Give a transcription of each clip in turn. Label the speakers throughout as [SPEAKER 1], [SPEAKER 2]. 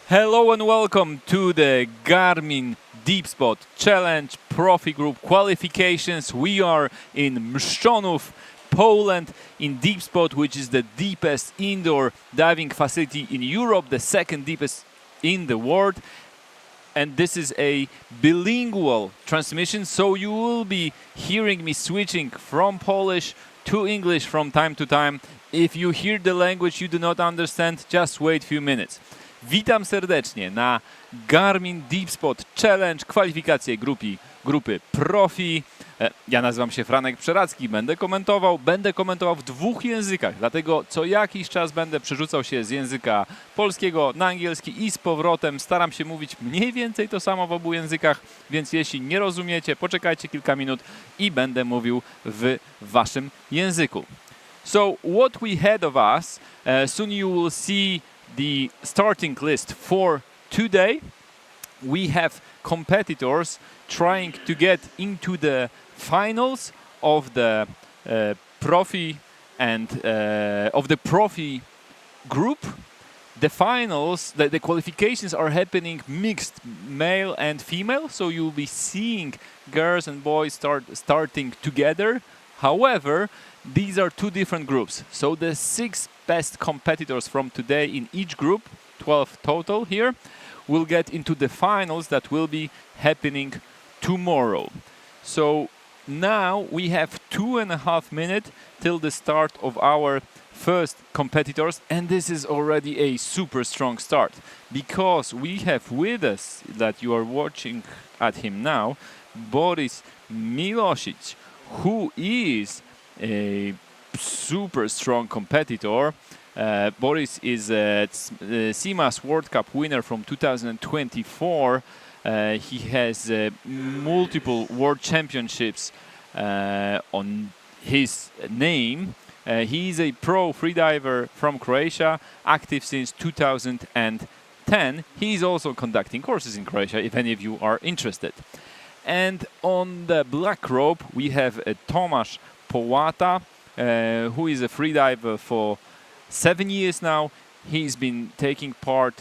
[SPEAKER 1] Hello and welcome to the Garmin Deepspot Challenge Profi Group Qualifications. We are in Mszczonów, Poland, in Deepspot, which is the deepest indoor diving facility in Europe, the second deepest in the world. And this is a bilingual transmission, so you will be hearing me switching from Polish to English from time to time. If you hear the language you do not understand, just wait a few minutes. Witam serdecznie na Garmin Deepspot Challenge kwalifikacje grupy Profi. Ja nazywam się Franek Przeradzki, będę komentował w dwóch językach, dlatego co jakiś czas będę przerzucał się z języka polskiego na angielski i z powrotem. Staram się mówić mniej więcej to samo w obu językach, więc jeśli nie rozumiecie, poczekajcie kilka minut i będę mówił w waszym języku. So what we had of us, soon you will see the starting list for today. We have competitors trying to get into the finals of the Profi and of the Profi group. The finals, the qualifications are happening mixed male and female, so you'll be seeing girls and boys starting together. However, these are two different groups. So the 6 best competitors from today in each group, 12 total here, will get into the finals that will be happening tomorrow. So now we have 2.5 minutes till the start of our first competitors, and this is already a super strong start because we have with us, that you are watching at him now, Boris Milosic, who is a super strong competitor. Boris is a CMAS World Cup winner from 2024. He has multiple world championships on his name. He is a pro freediver from Croatia, active since 2010. He is also conducting courses in Croatia, if any of you are interested. And on the black rope, we have Tomasz Połata, who is a freediver for 7 years now. He's been taking part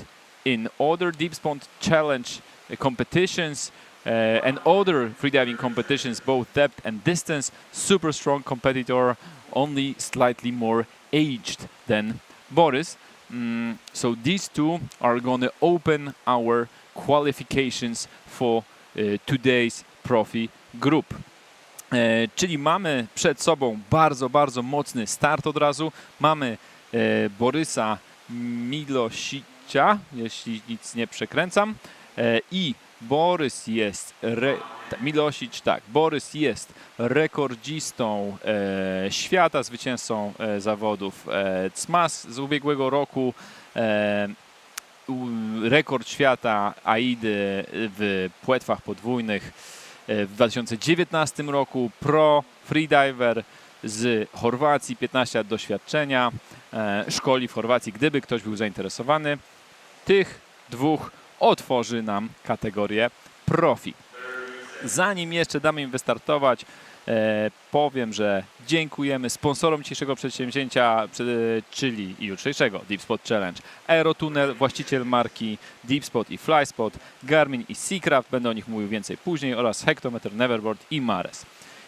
[SPEAKER 1] in other Deepspot Challenge competitions and other freediving competitions, both depth and distance. Super strong competitor, only slightly more aged than Boris. So these two are going to open our qualifications for today's Profi Group. Czyli mamy przed sobą bardzo mocny start od razu. Mamy Borysa Milosicia, jeśli nic nie przekręcam. I Borys jest Borys jest rekordzistą świata, zwycięzcą zawodów CMAS z ubiegłego roku. Rekord świata AIDy w płetwach podwójnych w 2019 roku, pro freediver z Chorwacji, 15 lat doświadczenia, szkoli w Chorwacji, gdyby ktoś był zainteresowany. Tych dwóch otworzy nam kategorię profi. Zanim jeszcze damy im wystartować, powiem, że dziękujemy sponsorom dzisiejszego przedsięwzięcia, czyli i jutrzejszego Deepspot Challenge. Aerotunnel, właściciel marki Deepspot i Flyspot, Garmin i Seacraft, będę o nich mówił więcej później, oraz Hektometer, Neverboard i Mares.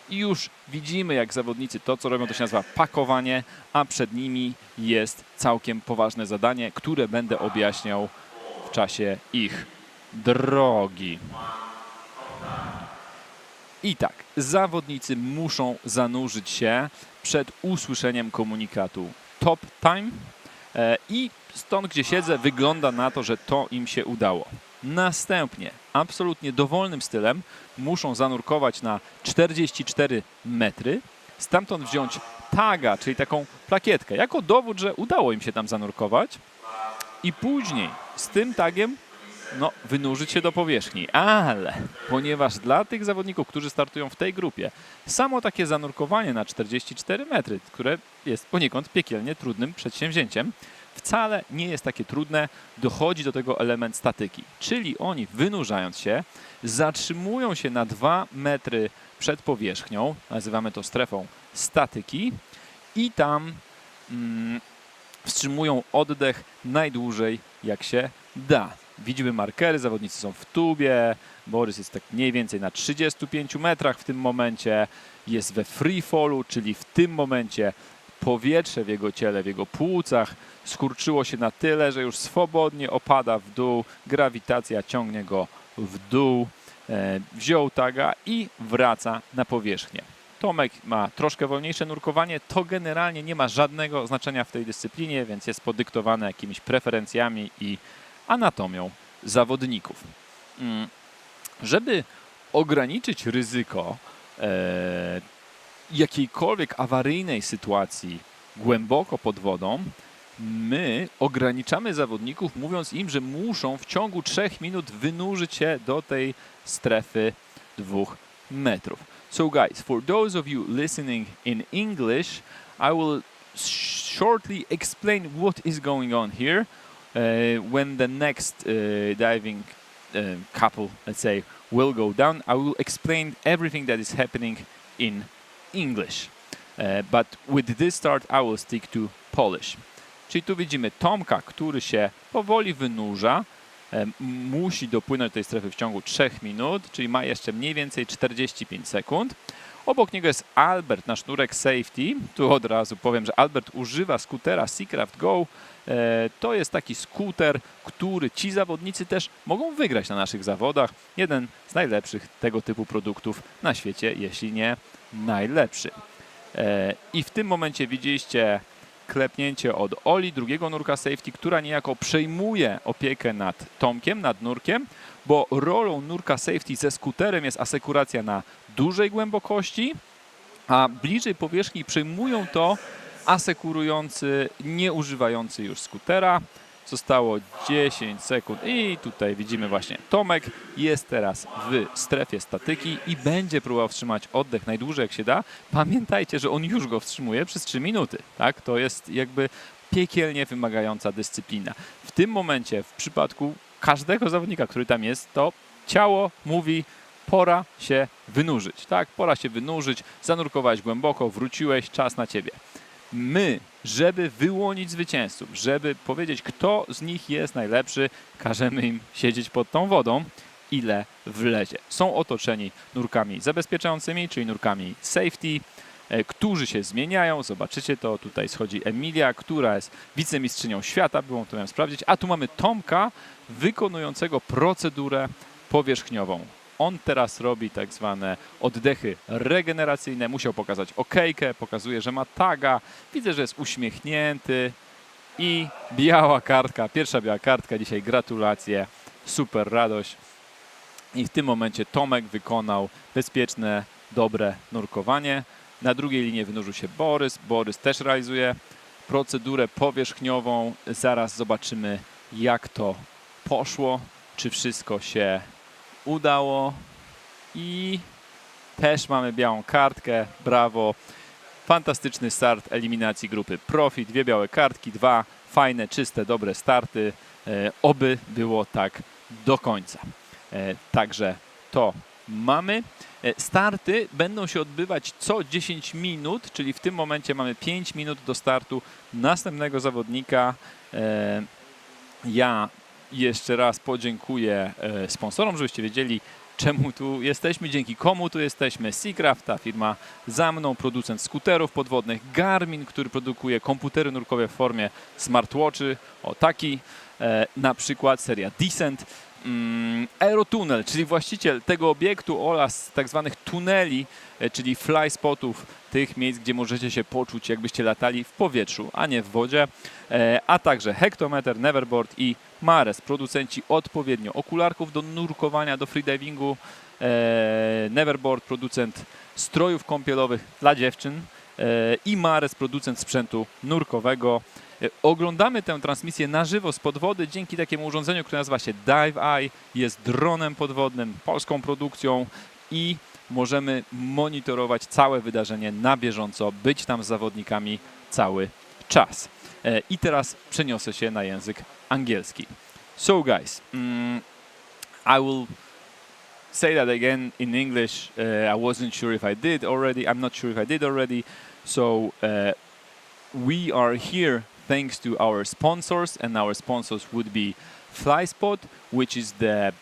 [SPEAKER 1] I już widzimy, jak zawodnicy to, co robią, to się nazywa pakowanie, a przed nimi jest całkiem poważne zadanie, które będę objaśniał w czasie ich drogi. I tak, zawodnicy muszą zanurzyć się przed usłyszeniem komunikatu top time i stąd, gdzie siedzę, wygląda na to, że to im się udało. Następnie, absolutnie dowolnym stylem, muszą zanurkować na 44 metry, stamtąd wziąć taga, czyli taką plakietkę, jako dowód, że udało im się tam zanurkować i później z tym tagiem wynurzyć się do powierzchni, ale ponieważ dla tych zawodników, którzy startują w tej grupie, samo takie zanurkowanie na 44 metry, które jest poniekąd piekielnie trudnym przedsięwzięciem, wcale nie jest takie trudne, dochodzi do tego element statyki, czyli oni wynurzając się, zatrzymują się na 2 metry przed powierzchnią, nazywamy to strefą statyki i tam wstrzymują oddech najdłużej jak się da. widzimy markery, zawodnicy są w tubie, Borys jest tak mniej więcej na 35 metrach w tym momencie, jest we free fallu, czyli w tym momencie powietrze w jego ciele, w jego płucach skurczyło się na tyle, że już swobodnie opada w dół, grawitacja ciągnie go w dół, wziął taga i wraca na powierzchnię. Tomek ma troszkę wolniejsze nurkowanie, to generalnie nie ma żadnego znaczenia w tej dyscyplinie, więc jest podyktowane jakimiś preferencjami i anatomią zawodników. Żeby ograniczyć ryzyko jakiejkolwiek awaryjnej sytuacji głęboko pod wodą, my ograniczamy zawodników, mówiąc im, że muszą w ciągu 3 minut wynurzyć się do tej strefy 2 metrów. So guys, for those of you listening in English, I will shortly explain what is going on here when the next diving couple, let's say, will go down. I will explain everything that is happening in English. But with this start, I will stick to Polish. Czyli tu widzimy Tomka, który się powoli wynurza, musi dopłynąć do tej strefy w ciągu 3 minut, czyli ma jeszcze mniej więcej 45 sekund. Obok niego jest Albert na sznurek safety. Tu od razu powiem, że Albert używa skutera Seacraft Go. To jest taki skuter, który ci zawodnicy też mogą wygrać na naszych zawodach. Jeden z najlepszych tego typu produktów na świecie, jeśli nie najlepszy. I w tym momencie widzieliście klepnięcie od Oli, drugiego nurka safety, która niejako przejmuje opiekę nad Tomkiem, nad nurkiem, bo rolą nurka safety ze skuterem jest asekuracja na dużej głębokości, a bliżej powierzchni przejmują to asekurujący, nie używający już skutera. Zostało 10 sekund i tutaj widzimy właśnie Tomek jest teraz w strefie statyki i będzie próbował wstrzymać oddech najdłużej jak się da. Pamiętajcie, że on już go wstrzymuje przez 3 minuty. Tak? To jest jakby piekielnie wymagająca dyscyplina. W tym momencie w przypadku każdego zawodnika, który tam jest, to ciało mówi pora się wynurzyć. Tak? Pora się wynurzyć, zanurkowałeś głęboko, wróciłeś, czas na ciebie. My, żeby wyłonić zwycięzców, żeby powiedzieć, kto z nich jest najlepszy, każemy im siedzieć pod tą wodą, ile wlezie. Są otoczeni nurkami zabezpieczającymi, czyli nurkami safety, którzy się zmieniają. Zobaczycie to, tutaj schodzi Emilia, która jest wicemistrzynią świata, byłą to miałem sprawdzić, a tu mamy Tomka wykonującego procedurę powierzchniową. On teraz robi tak zwane oddechy regeneracyjne. Musiał pokazać okejkę, pokazuje, że ma taga. Widzę, że jest uśmiechnięty i biała kartka. Pierwsza biała kartka dzisiaj. Gratulacje. Super radość. I w tym momencie Tomek wykonał bezpieczne, dobre nurkowanie. Na drugiej linii wynurzył się Borys. Borys też realizuje procedurę powierzchniową. Zaraz zobaczymy, jak to poszło. Czy wszystko się udało i też mamy białą kartkę, brawo, fantastyczny start eliminacji grupy Profi, 2 białe kartki, 2 fajne, czyste, dobre starty, oby było tak do końca. Także to mamy. Starty będą się odbywać co 10 minut, czyli w tym momencie mamy 5 minut do startu następnego zawodnika. Ja jeszcze raz podziękuję sponsorom, żebyście wiedzieli, czemu tu jesteśmy, dzięki komu tu jesteśmy. Seacraft, ta firma za mną, producent skuterów podwodnych, Garmin, który produkuje komputery nurkowe w formie smartwatchy, o taki na przykład seria Descent, Aerotunnel, czyli właściciel tego obiektu oraz tak zwanych tuneli, czyli fly spotów, tych miejsc, gdzie możecie się poczuć, jakbyście latali w powietrzu, a nie w wodzie, a także Hektometer, Neverboard i Mares, producenci odpowiednio okularków do nurkowania, do freedivingu, Neverboard, producent strojów kąpielowych dla dziewczyn i Mares, producent sprzętu nurkowego. Oglądamy tę transmisję na żywo spod wody dzięki takiemu urządzeniu, które nazywa się Dive Eye. Jest dronem podwodnym, polską produkcją i możemy monitorować całe wydarzenie na bieżąco, być tam z zawodnikami cały czas. I teraz przeniosę się na język angielski. So guys, I will say that again in English. I wasn't sure if I did already. I'm not sure if I did already. So we are here thanks to our sponsors, and our sponsors would be FlySpot, which is the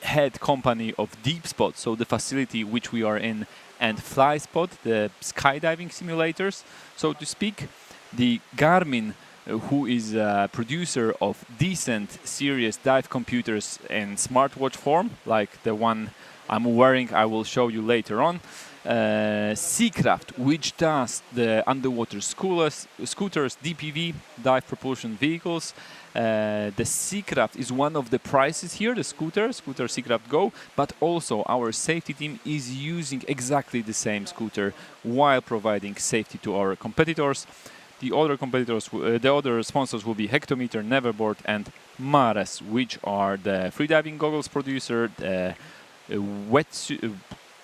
[SPEAKER 1] head company of Deepspot, so the facility which we are in, and FlySpot, the skydiving simulators, so to speak. The Garmin, who is a producer of decent, serious dive computers in smartwatch form, like the one I'm wearing, I will show you later on. Seacraft, which does the underwater scooters, DPV, dive propulsion vehicles. The Seacraft is one of the prizes here, the scooter Seacraft Go, but also our safety team is using exactly the same scooter while providing safety to our competitors. The other competitors, the other sponsors will be Hectometer, Neverboard, and Mares, which are the freediving goggles producer, the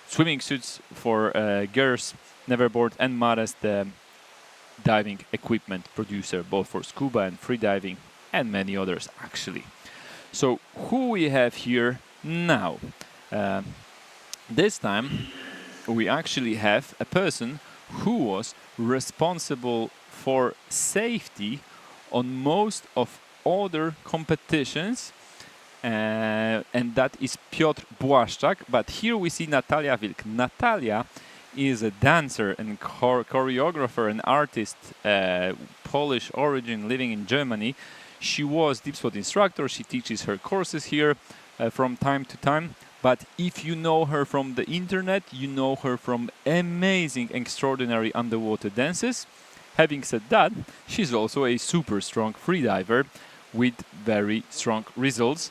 [SPEAKER 1] swimming suits for girls, Neverboard, and Mares, the diving equipment producer, both for scuba and freediving, and many others actually. So who we have here now? This time we actually have a person who was responsible for safety on most of other competitions, and that is Piotr Błaszczak. But here we see Natalia Wilk. Natalia is a dancer and choreographer and artist, Polish origin, living in Germany. She was Deepspot instructor. She teaches her courses here from time to time. But if you know her from the internet, you know her from amazing, extraordinary underwater dances. Having said that, she's also a super strong freediver with very strong results,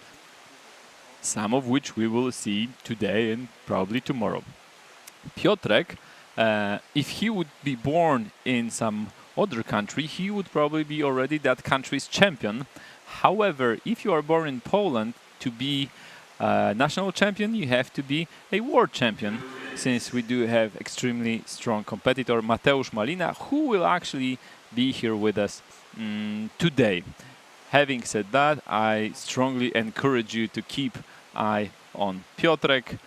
[SPEAKER 1] some of which we will see today and probably tomorrow. Piotrek, if he would be born in some other country, he would probably be already that country's champion. However, if you are born in Poland, to be national champion, you have to be a world champion, since we do have extremely strong competitor Mateusz Malina, who will actually be here with us today. Having said that, I strongly encourage you to keep eye on Piotrek.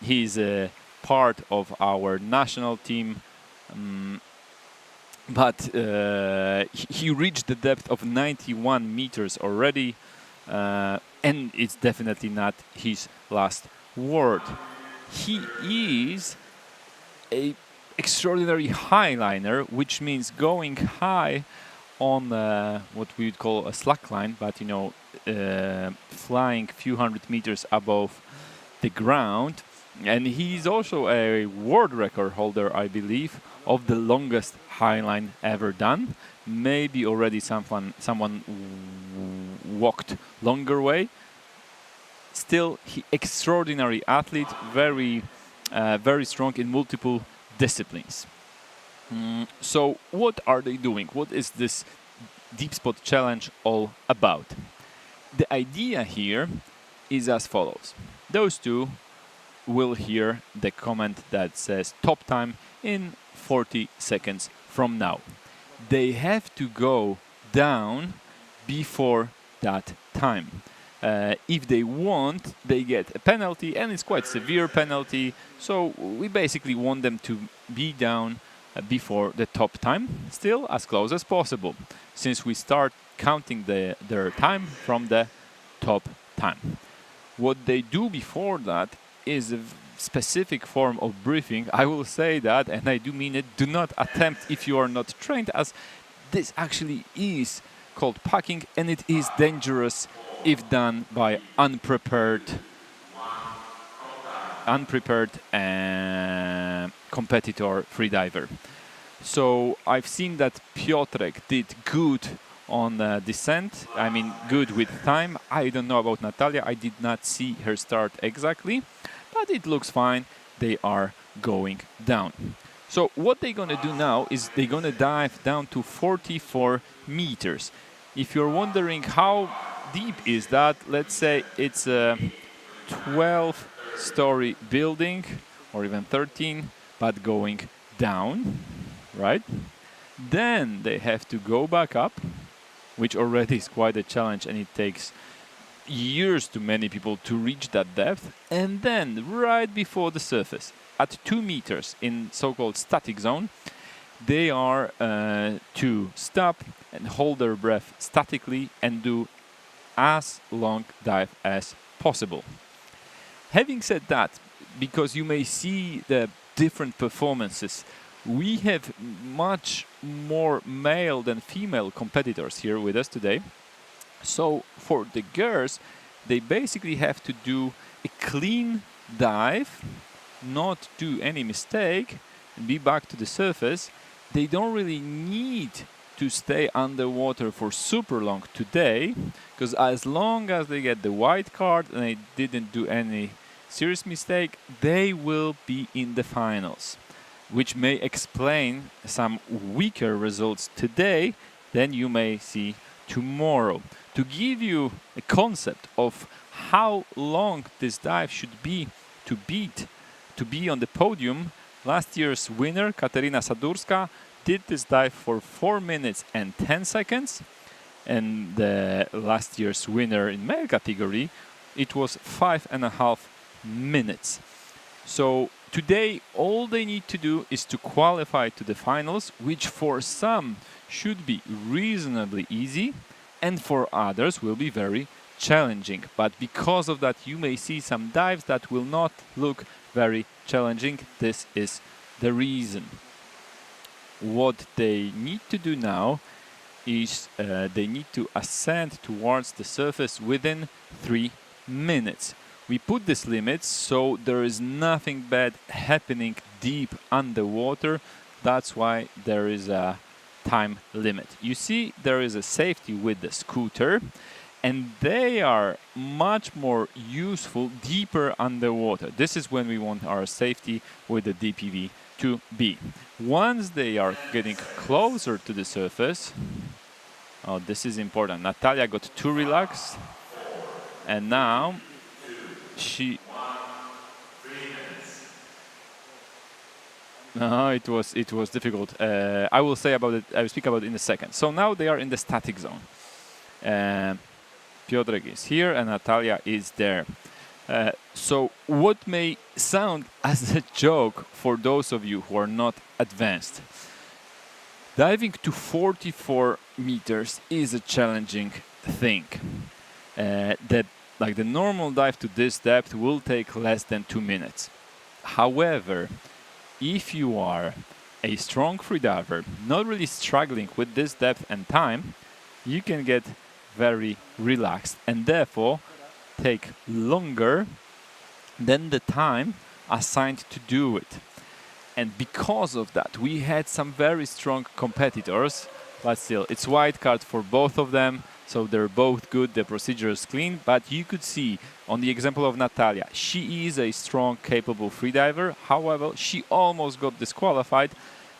[SPEAKER 1] He's a part of our national team, but he reached the depth of 91 meters already, and it's definitely not his last word. He is a extraordinary highliner, which means going high on what we would call a slackline, but you know, flying a few hundred meters above the ground. And he's also a world record holder, I believe, of the longest highline ever done. Maybe already someone walked longer way. Still, extraordinary athlete, very strong in multiple disciplines. So what are they doing? What is this Deepspot challenge all about? The idea here is as follows. Those two will hear the comment that says top time in 40 seconds from now. They have to go down before that time. If they won't, they get a penalty, and it's quite severe penalty. So we basically want them to be down before the top time, still as close as possible, since we start counting their time from the top time. What they do before that is a specific form of briefing. I will say that, and I do mean it, do not attempt if you are not trained, as this actually is called packing, and it is dangerous if done by unprepared competitor freediver. So I've seen that Piotrek did good on descent, I mean good with time. I don't know about Natalia, I did not see her start exactly, but it looks fine. They are going down. So what they're gonna do now is they're gonna dive down to 44 meters. If you're wondering how deep is that, let's say it's a 12-story building, or even 13, but going down, right? Then they have to go back up, which already is quite a challenge, and it takes years to many people to reach that depth. And then right before the surface, at 2 meters in so-called static zone, they are to stop and hold their breath statically and do as long dive as possible. Having said that, because you may see the different performances, we have much more male than female competitors here with us today. So for the girls, they basically have to do a clean dive, not do any mistake, and be back to the surface. They don't really need to stay underwater for super long today, because as long as they get the white card and they didn't do any serious mistake, they will be in the finals, which may explain some weaker results today than you may see tomorrow. To give you a concept of how long this dive should be to be on the podium, last year's winner, Katerina Sadurska, did this dive for 4 minutes and 10 seconds. And the last year's winner in male category, it was 5.5 minutes. So today, all they need to do is to qualify to the finals, which for some should be reasonably easy, and for others will be very challenging. But because of that, you may see some dives that will not look very challenging. This is the reason. What they need to do now is they need to ascend towards the surface within 3 minutes. We put this limit so there is nothing bad happening deep underwater. That's why there is a time limit. You see, there is a safety with the scooter, and they are much more useful deeper underwater. This is when we want our safety with the DPV to be. Once they are getting closer to the surface, oh, this is important. Natalia got too relaxed, and now she. No, it was difficult. I will say about it. I will speak about it in a second. So now they are in the static zone. Piotrek is here and Natalia is there. So what may sound as a joke for those of you who are not advanced, diving to 44 meters is a challenging thing. The normal dive to this depth will take less than 2 minutes. However, if you are a strong freediver, not really struggling with this depth and time, you can get very relaxed and therefore take longer than the time assigned to do it. And because of that, we had some very strong competitors, but still, it's white card for both of them. So they're both good, the procedure is clean, but you could see on the example of Natalia, she is a strong, capable freediver. However, she almost got disqualified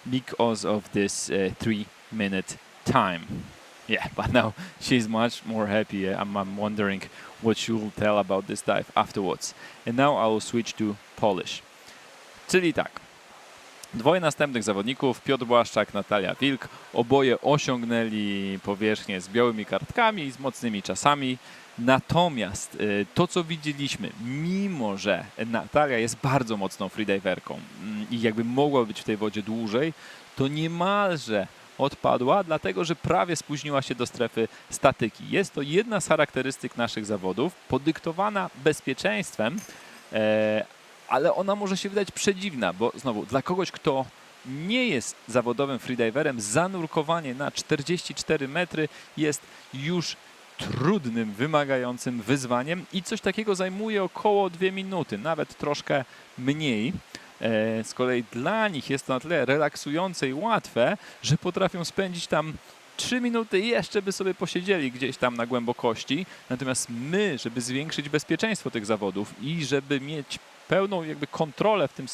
[SPEAKER 1] because of this 3-minute time. Yeah, but now she's much more happy. I'm wondering what she will tell about this dive afterwards. And now I will switch to Polish. Czyli tak. Dwoje następnych zawodników, Piotr Błaszczak, Natalia Wilk, oboje osiągnęli powierzchnię z białymi kartkami i z mocnymi czasami. Natomiast to, co widzieliśmy, mimo że Natalia jest bardzo mocną freediverką i jakby mogła być w tej wodzie dłużej, to niemalże odpadła, dlatego że prawie spóźniła się do strefy statyki. Jest to jedna z charakterystyk naszych zawodów, podyktowana bezpieczeństwem, ale ona może się wydać przedziwna, bo znowu dla kogoś, kto nie jest zawodowym freediverem, zanurkowanie na 44 metry jest już trudnym, wymagającym wyzwaniem i coś takiego zajmuje około 2 minuty, nawet troszkę mniej. Z kolei dla nich jest to na tyle relaksujące i łatwe, że potrafią spędzić tam 3 minuty i jeszcze by sobie posiedzieli gdzieś tam na głębokości. Natomiast my, żeby zwiększyć bezpieczeństwo tych zawodów i żeby mieć pełną jakby kontrolę w tym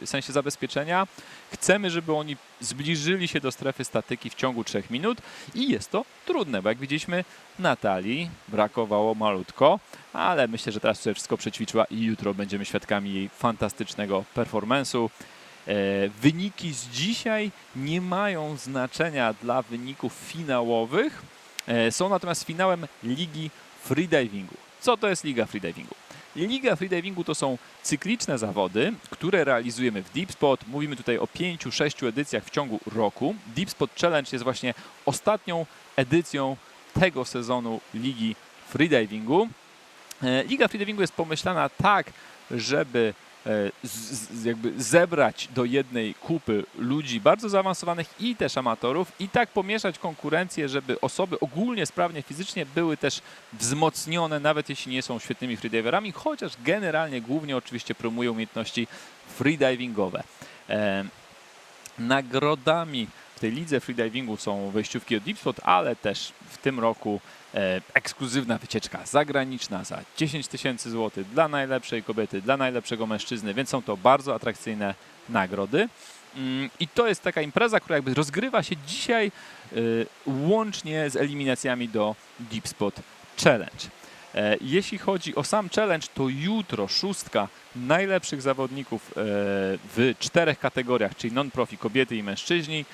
[SPEAKER 1] sensie zabezpieczenia, chcemy, żeby oni zbliżyli się do strefy statyki w ciągu 3 minut i jest to trudne, bo jak widzieliśmy, Natalii brakowało malutko, ale myślę, że teraz sobie wszystko przećwiczyła i jutro będziemy świadkami jej fantastycznego performance'u. Wyniki z dzisiaj nie mają znaczenia dla wyników finałowych, są natomiast finałem Ligi Freedivingu. Co to jest Liga Freedivingu? Liga freedivingu to są cykliczne zawody, które realizujemy w Deepspot. Mówimy tutaj o 5-6 edycjach w ciągu roku. Deepspot Challenge jest właśnie ostatnią edycją tego sezonu Ligi freedivingu. Liga freedivingu jest pomyślana tak, żeby jakby zebrać do jednej kupy ludzi bardzo zaawansowanych i też amatorów i tak pomieszać konkurencję, żeby osoby ogólnie sprawnie fizycznie były też wzmocnione, nawet jeśli nie są świetnymi freediverami, chociaż generalnie głównie oczywiście promują umiejętności freedivingowe. Nagrodami w tej lidze freedivingu są wejściówki od Deepspot, ale też w tym roku ekskluzywna wycieczka zagraniczna za 10 000 złotych dla najlepszej kobiety, dla najlepszego mężczyzny, więc są to bardzo atrakcyjne nagrody. I to jest taka impreza, która jakby rozgrywa się dzisiaj łącznie z eliminacjami do Deepspot Challenge. Jeśli chodzi o sam challenge, to jutro szóstka najlepszych zawodników w 4 kategoriach, czyli non profi, kobiety i mężczyźni.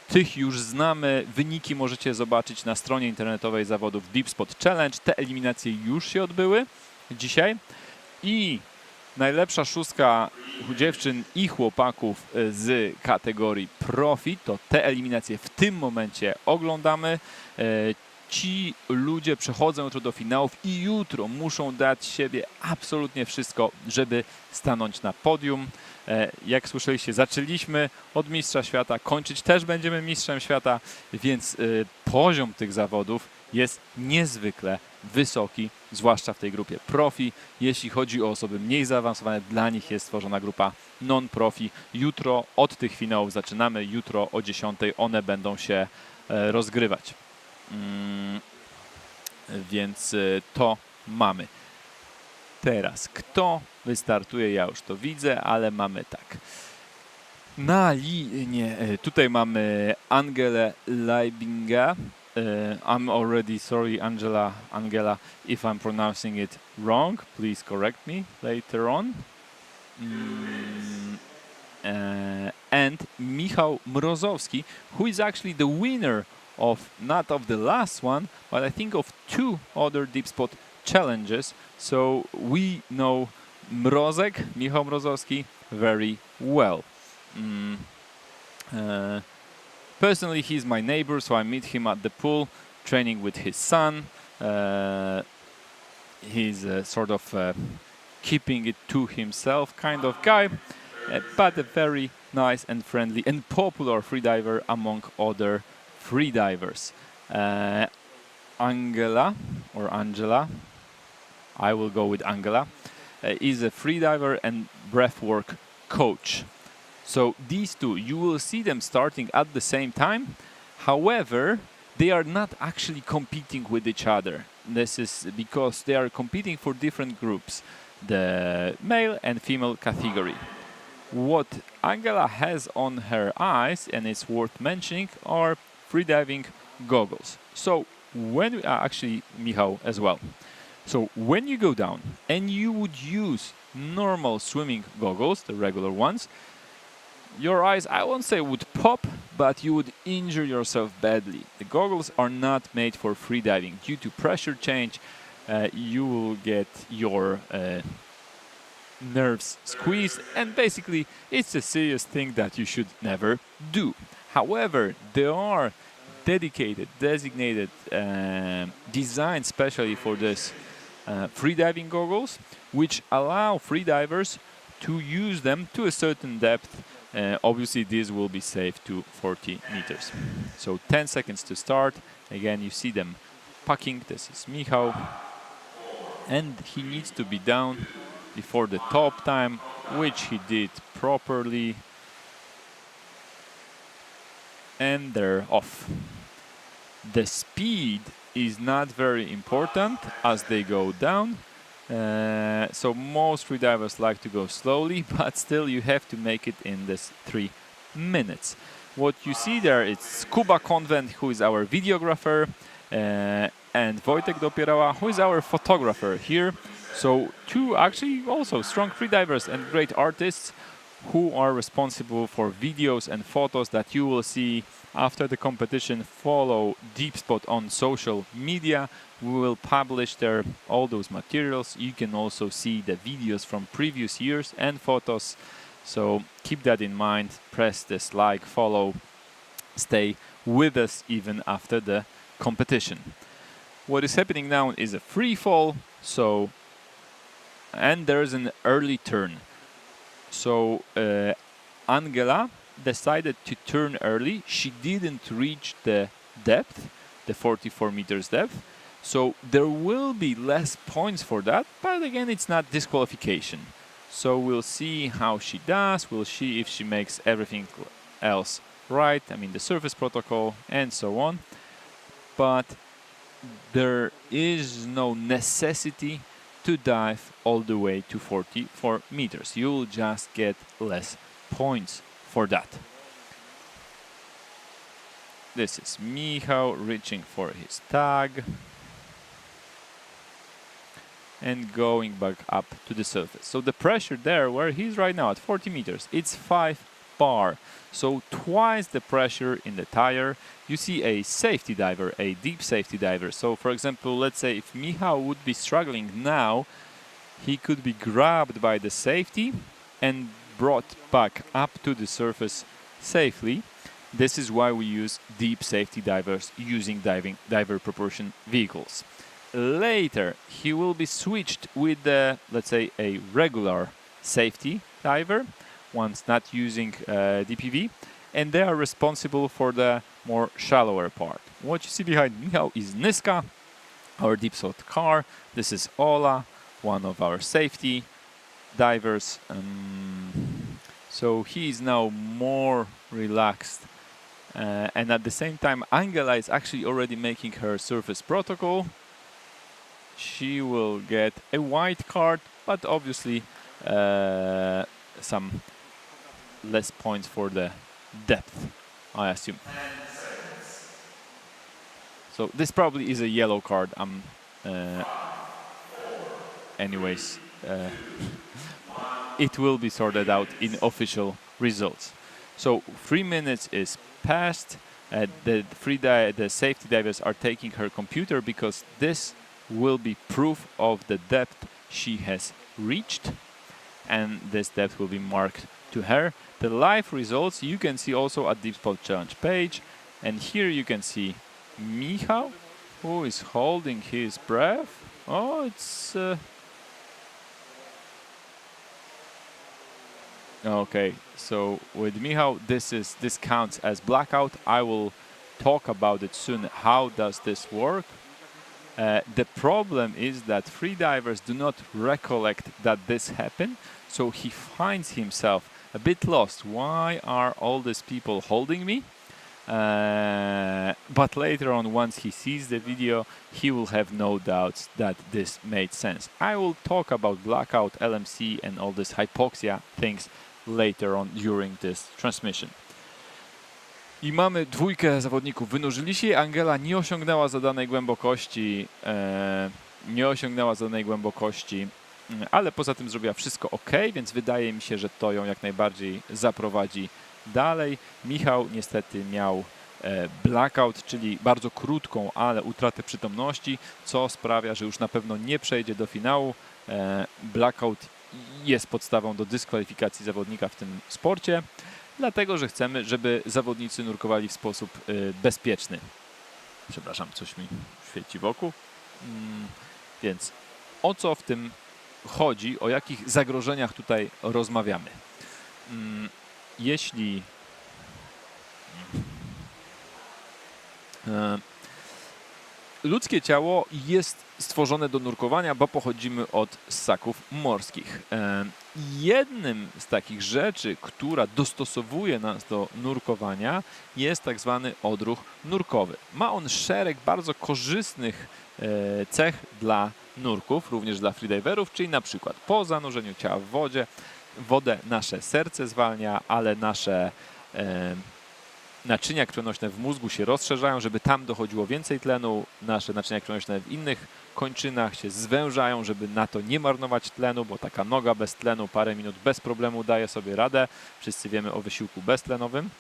[SPEAKER 1] Tych już znamy, wyniki możecie zobaczyć na stronie internetowej zawodów Deepspot Challenge. Te eliminacje już się odbyły dzisiaj i najlepsza szóstka dziewczyn i chłopaków z kategorii profi, to te eliminacje w tym momencie oglądamy. Ci ludzie przechodzą jutro do finałów i jutro muszą dać siebie absolutnie wszystko, żeby stanąć na podium. Jak słyszeliście, zaczęliśmy od mistrza świata, kończyć też będziemy mistrzem świata, więc poziom tych zawodów jest niezwykle wysoki, zwłaszcza w tej grupie profi. Jeśli chodzi o osoby mniej zaawansowane, dla nich jest stworzona grupa non profi. Jutro od tych finałów zaczynamy, jutro o 10 one będą się rozgrywać. Więc to mamy. Teraz kto wystartuje? Ja już to widzę, ale mamy tak. Na linie tutaj mamy Angelę Leibinga. I'm already sorry, Angela, if I'm pronouncing it wrong. Please correct me later on. And Michał Mrozowski, who is actually the winner of not of the last one, but I think of 2 other Deepspot challenges. So we know Michał Mrozowski very well. Personally, he's my neighbor, so I meet him at the pool, training with his son. He's sort of keeping it to himself kind of guy, but a very nice and friendly and popular freediver among other freedivers. Angela, I will go with Angela, is a freediver and breathwork coach. So these two, you will see them starting at the same time. However, they are not actually competing with each other. This is because they are competing for different groups, the male and female category. What Angela has on her eyes, and it's worth mentioning, are freediving goggles. So when actually Michał as well. So when you go down and you would use normal swimming goggles, the regular ones, your eyes, I won't say would pop, but you would injure yourself badly. The goggles are not made for freediving. Due to pressure change, you will get your nerves squeezed, and basically it's a serious thing that you should never do. However, there are designated, designed specially for this freediving goggles, which allow freedivers to use them to a certain depth. Obviously, this will be safe to 40 meters. So 10 seconds to start. Again, you see them packing. This is Michał. And he needs to be down before the top time, which he did properly. And they're off. The speed is not very important as they go down. So most freedivers like to go slowly, but still you have to make it in this 3 minutes. What you see there is Scuba Convent, who is our videographer, and Wojtek Dopierała, who is our photographer here. So 2 actually also strong freedivers and great artists who are responsible for videos and photos that you will see After the competition, follow Deepspot on social media. We will publish there all those materials. You can also see the videos from previous years and photos. So keep that in mind. Press this like, follow, stay with us even after the competition. What is happening now is a free fall. So, and there is an early turn. So Angela decided to turn early. She didn't reach the depth, the 44 meters depth. So there will be less points for that, but again, it's not disqualification. So we'll see how she does. We'll see if she makes everything else right. I mean, the surface protocol and so on. But there is no necessity to dive all the way to 44 meters. You'll just get less points for that. This is Michał reaching for his tag and going back up to the surface. So the pressure there, where he's right now at 40 meters, it's 5 bar. So twice the pressure in the tire. You see a safety diver, a deep safety diver. So for example, let's say if Michał would be struggling now, he could be grabbed by the safety and brought back up to the surface safely. This is why we use deep safety divers using diver proportion vehicles. Later, he will be switched with the, let's say, a regular safety diver, once not using DPV, and they are responsible for the more shallower part. What you see behind Michał is Nyska, our Deepspot car. This is Ola, one of our safety divers. So he is now more relaxed. And at the same time, Angela is actually already making her surface protocol. She will get a white card, but obviously some less points for the depth, I assume. So this probably is a yellow card. Anyways, it will be sorted out in official results. So 3 minutes is passed. The safety divers are taking her computer because this will be proof of the depth she has reached, and this depth will be marked to her. The live results you can see also at Deepspot challenge page, and here you can see Michał, who is holding his breath. Oh, it's okay. So with Michał, this counts as blackout. I will talk about it soon. How does this work? The problem is that freedivers do not recollect that this happened, so he finds himself a bit lost. Why are all these people holding me? But later on, once he sees the video, he will have no doubts that this made sense. I will talk about blackout, LMC and all this hypoxia things later on during this transmission. I mamy dwójkę zawodników. Wynurzyli się. Angela nie osiągnęła zadanej głębokości, ale poza tym zrobiła wszystko ok, więc wydaje mi się, że to ją jak najbardziej zaprowadzi dalej. Michał niestety miał blackout, czyli bardzo krótką, ale utratę przytomności, co sprawia, że już na pewno nie przejdzie do finału. Blackout jest podstawą do dyskwalifikacji zawodnika w tym sporcie, dlatego że chcemy, żeby zawodnicy nurkowali w sposób bezpieczny. Przepraszam, coś mi świeci wokół. Więc o co w tym chodzi? O jakich zagrożeniach tutaj rozmawiamy? Jeśli ludzkie ciało jest stworzone do nurkowania, bo pochodzimy od ssaków morskich. Jednym z takich rzeczy, która dostosowuje nas do nurkowania, jest tak zwany odruch nurkowy. Ma on szereg bardzo korzystnych cech dla nurków, również dla freediverów, czyli na przykład po zanurzeniu ciała w wodę nasze serce zwalnia, ale nasze naczynia krwionośne w mózgu się rozszerzają, żeby tam dochodziło więcej tlenu. Nasze naczynia krwionośne w innych kończynach się zwężają, żeby na to nie marnować tlenu, bo taka noga bez tlenu parę minut bez problemu daje sobie radę. Wszyscy wiemy o wysiłku beztlenowym.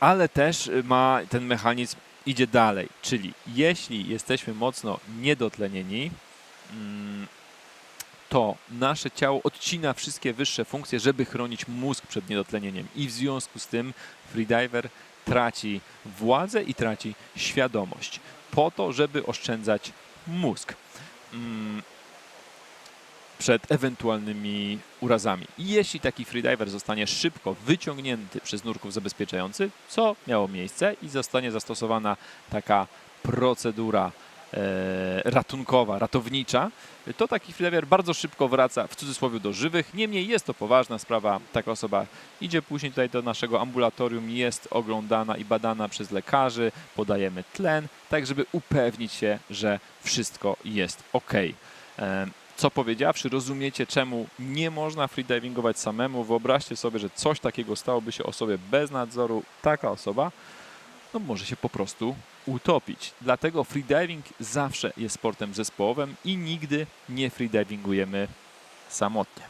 [SPEAKER 1] Ale też ma ten mechanizm, idzie dalej, czyli jeśli jesteśmy mocno niedotlenieni, to nasze ciało odcina wszystkie wyższe funkcje, żeby chronić mózg przed niedotlenieniem i w związku z tym freediver traci władzę i traci świadomość po to, żeby oszczędzać mózg przed ewentualnymi urazami. I jeśli taki freediver zostanie szybko wyciągnięty przez nurków zabezpieczający, co miało miejsce i zostanie zastosowana taka procedura ratunkowa, ratownicza, to taki freediver bardzo szybko wraca w cudzysłowie do żywych. Niemniej jest to poważna sprawa. Taka osoba idzie później tutaj do naszego ambulatorium, jest oglądana i badana przez lekarzy, podajemy tlen, tak żeby upewnić się, że wszystko jest ok. Co powiedziawszy, rozumiecie, czemu nie można freedivingować samemu. Wyobraźcie sobie, że coś takiego stałoby się osobie bez nadzoru. Taka osoba może się po prostu utopić. Dlatego freediving zawsze jest sportem zespołowym i nigdy nie freedivingujemy samotnie.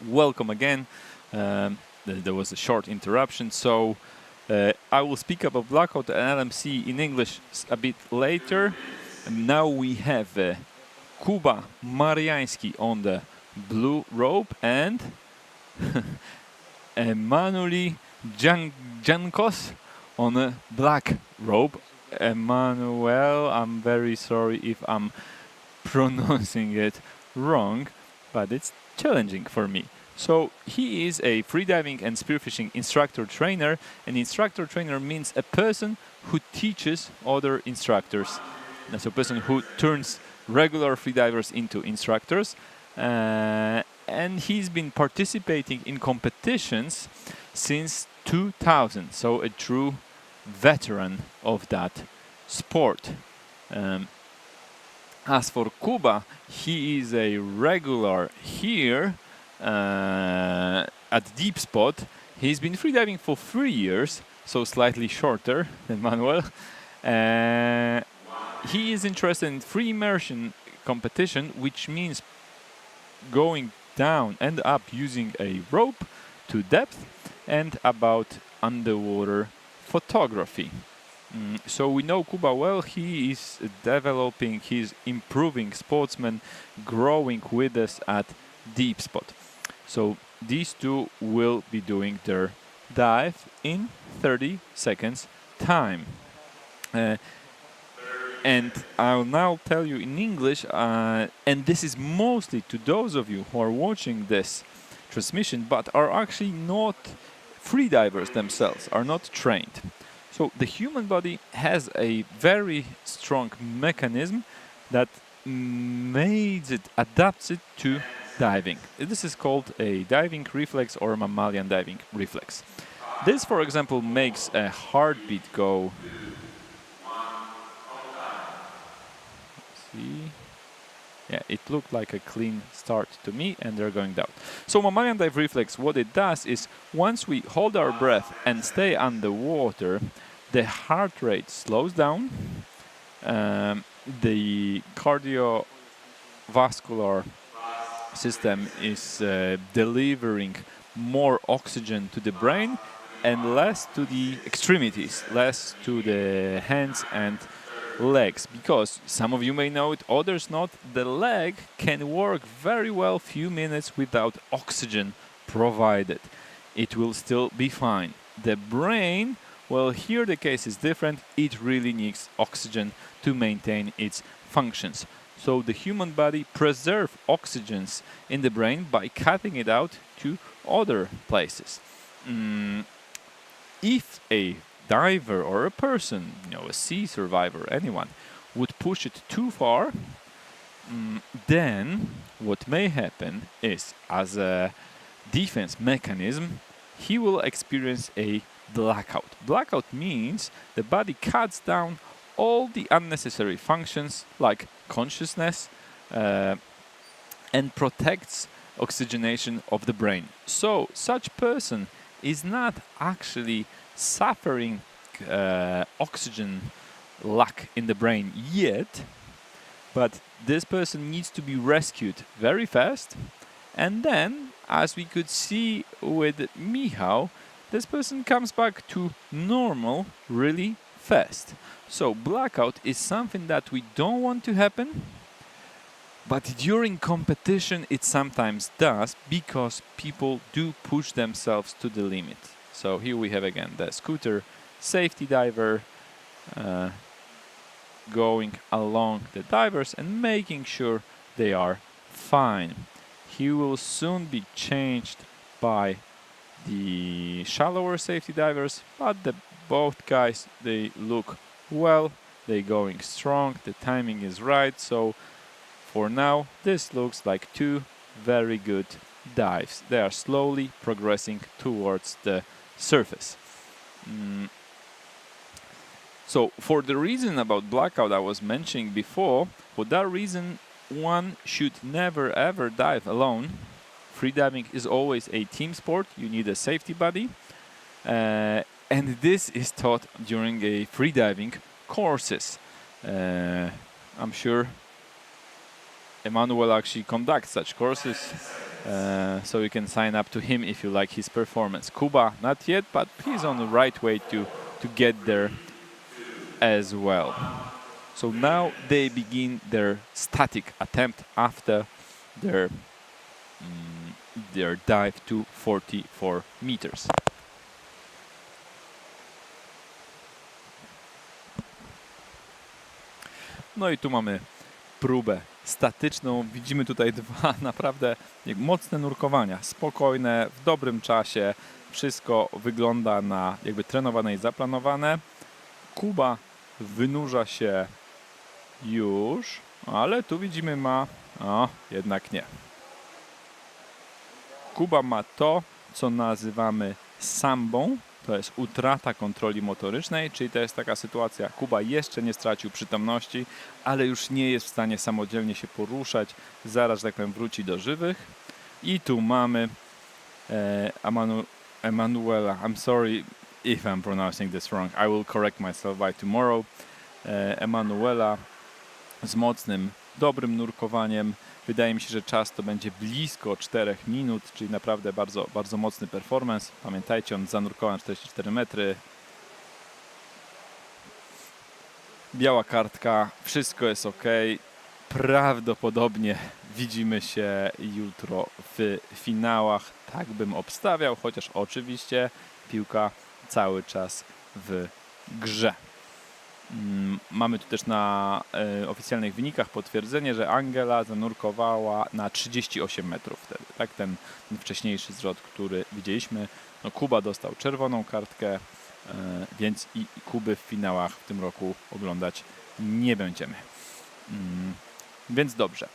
[SPEAKER 1] Welcome again. There was a short interruption, so I will speak about blackout and LMC in English a bit later. And now we have Kuba Mariański on the blue rope and Emanueli Jankos on a black rope. Emmanuel, I'm very sorry if I'm pronouncing it wrong, but it's challenging for me. So he is a freediving and spearfishing instructor trainer. An instructor trainer means a person who teaches other instructors. That's a person who turns regular freedivers into instructors. And he's been participating in competitions since 2000. So a true veteran of that sport. As for Kuba, he is a regular here at Deepspot. He's been freediving for 3 years, so slightly shorter than Manuel. He is interested in free immersion competition, which means going down and up using a rope to depth and about underwater photography. So we know Kuba well. He is developing, he's improving sportsman, growing with us at Deepspot. So these two will be doing their dive in 30 seconds time. And I'll now tell you in English, and this is mostly to those of you who are watching this transmission but are actually not freedivers themselves, are not trained. So the human body has a very strong mechanism that adapts it to diving. This is called a diving reflex or mammalian diving reflex. This, for example, makes a heartbeat go. See? Yeah, it looked like a clean start to me, and they're going down. So mammalian dive reflex, what it does is once we hold our breath and stay underwater, the heart rate slows down, the cardiovascular system is delivering more oxygen to the brain and less to the extremities, less to the hands and legs, because some of you may know it, others not. The leg can work very well few minutes without oxygen provided. It will still be fine. The brain, well, here the case is different. It really needs oxygen to maintain its functions. So the human body preserves oxygens in the brain by cutting it out to other places. If a diver or a person, a sea survivor, anyone, would push it too far, then what may happen is, as a defense mechanism, he will experience a blackout. Blackout means the body cuts down all the unnecessary functions like consciousness and protects oxygenation of the brain. So such person is not actually suffering oxygen lack in the brain yet, but this person needs to be rescued very fast, and then, as we could see with Michał, this person comes back to normal really fast. So blackout is something that we don't want to happen, but during competition it sometimes does, because people do push themselves to the limit. So here we have again the scooter safety diver going along the divers and making sure they are fine. He will soon be changed by the shallower safety divers, but both guys, they look well, they're going strong, the timing is right. So for now this looks like two very good dives. They are slowly progressing towards the surface. So for the reason about blackout I was mentioning before, for that reason one should never ever dive alone. Freediving is always a team sport. You need a safety buddy, and this is taught during a freediving courses. I'm sure Emmanuel actually conducts such courses, so you can sign up to him if you like his performance. Kuba, not yet, but he's on the right way to get there as well. So now they begin their static attempt after their dive to 44 meters. No i tu mamy próbę statyczną. Widzimy tutaj dwa naprawdę mocne nurkowania, spokojne, w dobrym czasie. Wszystko wygląda na jakby trenowane i zaplanowane. Kuba wynurza się już, ale tu widzimy jednak nie. Kuba ma to, co nazywamy sambą, to jest utrata kontroli motorycznej, czyli to jest taka sytuacja, Kuba jeszcze nie stracił przytomności, ale już nie jest w stanie samodzielnie się poruszać, zaraz, że tak powiem, wróci do żywych. I tu mamy Emanuela, I'm sorry if I'm pronouncing this wrong, I will correct myself by tomorrow. Emanuela z mocnym, dobrym nurkowaniem. Wydaje mi się, że czas to będzie blisko 4 minut, czyli naprawdę bardzo, bardzo mocny performance. Pamiętajcie, on zanurkował 44 metry. Biała kartka, wszystko jest ok. Prawdopodobnie widzimy się jutro w finałach. Tak bym obstawiał, chociaż oczywiście piłka cały czas w grze. Mamy tu też na oficjalnych wynikach potwierdzenie, że Angela zanurkowała na 38 metrów wtedy. Tak, ten wcześniejszy zrzut, który widzieliśmy. No, Kuba dostał czerwoną kartkę, więc i Kuby w finałach w tym roku oglądać nie będziemy. Więc dobrze.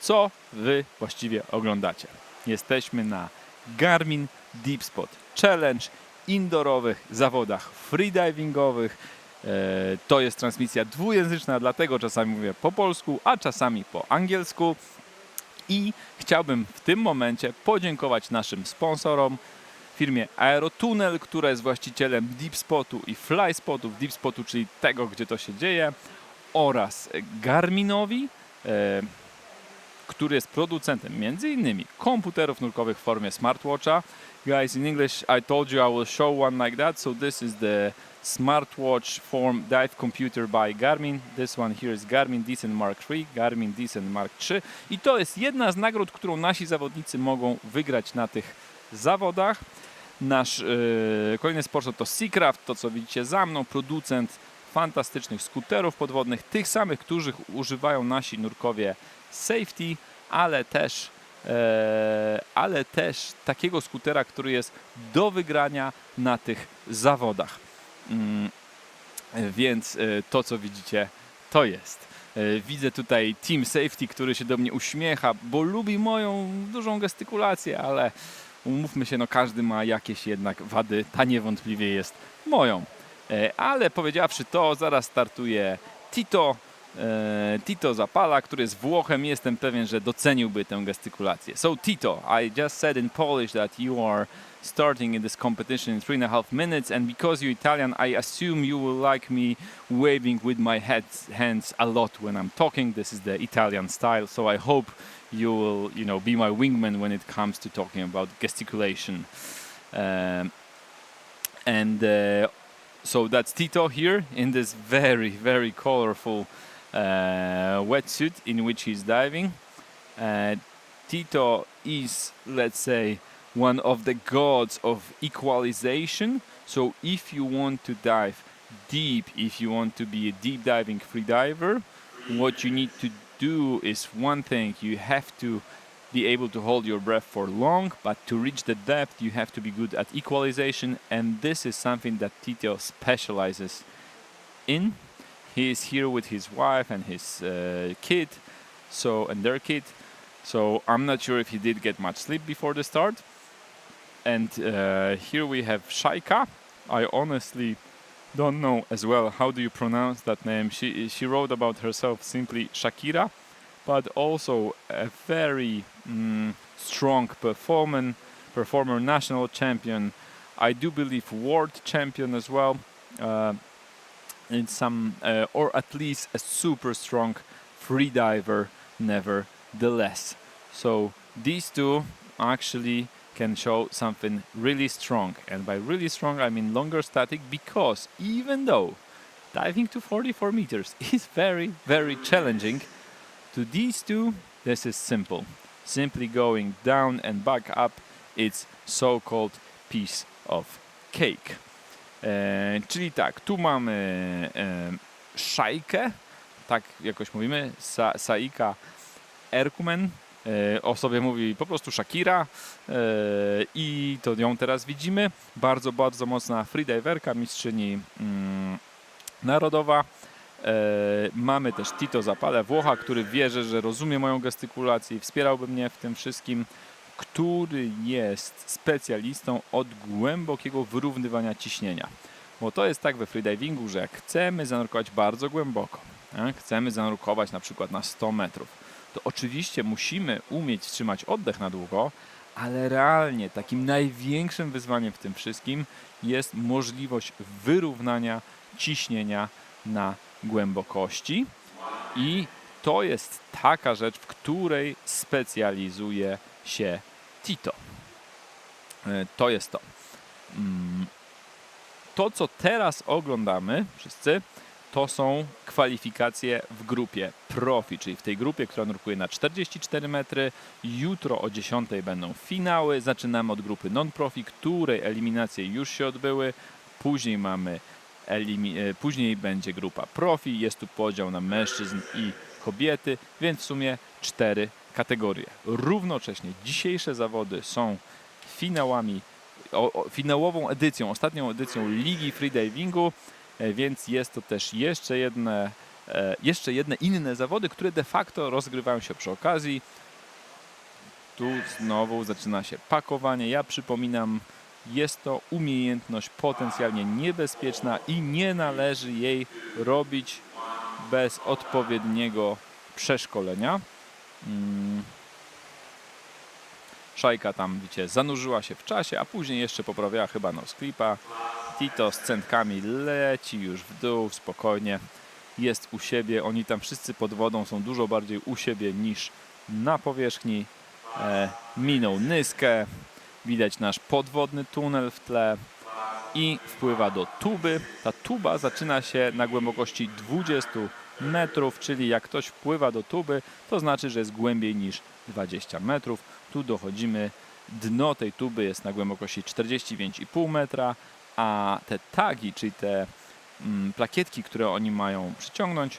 [SPEAKER 1] Co wy właściwie oglądacie? Jesteśmy na Garmin Deepspot Challenge, indoorowych zawodach freedivingowych. To jest transmisja dwujęzyczna, dlatego czasami mówię po polsku, a czasami po angielsku. I chciałbym w tym momencie podziękować naszym sponsorom, firmie Aerotunnel, która jest właścicielem Deepspotu i Flyspotów, Deepspotu, czyli tego, gdzie to się dzieje, oraz Garminowi, który jest producentem między innymi komputerów nurkowych w formie smartwatcha. Guys, in English I told you I will show one like that. So this is the smartwatch form dive computer by Garmin. This one here is Garmin Deepspot Mark III, Garmin Deepspot Mark III. I to jest jedna z nagród, którą nasi zawodnicy mogą wygrać na tych zawodach. Nasz kolejny sponsor to Seacraft, to co widzicie za mną, producent fantastycznych skuterów podwodnych, tych samych, których używają nasi nurkowie safety, ale też takiego skutera, który jest do wygrania na tych zawodach. Więc to co widzicie, to jest. Widzę tutaj Team Safety, który się do mnie uśmiecha, bo lubi moją dużą gestykulację, ale umówmy się, no każdy ma jakieś jednak wady, ta niewątpliwie jest moją. Ale powiedziawszy to, zaraz startuje Tito Zapala, który jest Włochem. Jestem pewien, że doceniłby tę gestykulację. So Tito, I just said in Polish that you are starting in this competition in 3.5 minutes, and because you're Italian, I assume you will like me waving with my hands a lot when I'm talking. This is the Italian style, so I hope you will, be my wingman when it comes to talking about gesticulation. So that's Tito here in this very, very colorful wetsuit in which he's diving. Tito is, let's say, one of the gods of equalization. So if you want to dive deep, if you want to be a deep diving freediver, what you need to do is one thing: you have to be able to hold your breath for long, but to reach the depth you have to be good at equalization, and this is something that Tito specializes in. He is here with his wife and his kid, and their kid. So I'm not sure if he did get much sleep before the start. And here we have Shaika. I honestly don't know as well how do you pronounce that name. She wrote about herself simply Shakira, but also a very strong performer, national champion. I do believe world champion as well. In some, or at least a super strong freediver, nevertheless. So these two actually can show something really strong, and by really strong I mean longer static, because even though diving to 44 meters is very, very challenging, to these two this is simple. Simply going down and back up, it's so-called piece of cake. Czyli tak, tu mamy Szajkę, tak jakoś mówimy, Saika Erkumen, o sobie mówi po prostu Shakira, i to ją teraz widzimy. Bardzo, bardzo mocna freediverka, mistrzyni narodowa. Mamy też Tito Zapalę, Włocha, który wierzy, że rozumie moją gestykulację i wspierałby mnie w tym wszystkim, który jest specjalistą od głębokiego wyrównywania ciśnienia. Bo to jest tak we freedivingu, że jak chcemy zanurkować bardzo głęboko, chcemy zanurkować na przykład na 100 metrów, to oczywiście musimy umieć trzymać oddech na długo, ale realnie takim największym wyzwaniem w tym wszystkim jest możliwość wyrównania ciśnienia na głębokości, i to jest taka rzecz, w której specjalizuje się Tito. To jest to. To, co teraz oglądamy wszyscy, to są kwalifikacje w grupie PROFI, czyli w tej grupie, która nurkuje na 44 metry. Jutro o 10 będą finały. Zaczynamy od grupy Non Profi, której eliminacje już się odbyły. Później będzie grupa PROFI. Jest tu podział na mężczyzn i kobiety, więc w sumie 4 kategorie. Równocześnie dzisiejsze zawody są finałami, finałową edycją, ostatnią edycją Ligi Freedivingu, więc jest to też jeszcze jedne inne zawody, które de facto rozgrywają się przy okazji. Tu znowu zaczyna się pakowanie. Ja przypominam, jest to umiejętność potencjalnie niebezpieczna i nie należy jej robić bez odpowiedniego przeszkolenia. Szajka tam, widzicie, zanurzyła się w czasie, a później jeszcze poprawiała chyba nosclipa. Tito z centkami leci już w dół, spokojnie, jest u siebie. Oni tam wszyscy pod wodą są dużo bardziej u siebie niż na powierzchni, minął nyskę, widać nasz podwodny tunel w tle i wpływa do tuby. Ta tuba zaczyna się na głębokości 20 metrów, czyli jak ktoś wpływa do tuby, to znaczy, że jest głębiej niż 20 metrów. Tu dochodzimy, dno tej tuby jest na głębokości 45,5 metra, a te tagi, czyli te plakietki, które oni mają przyciągnąć,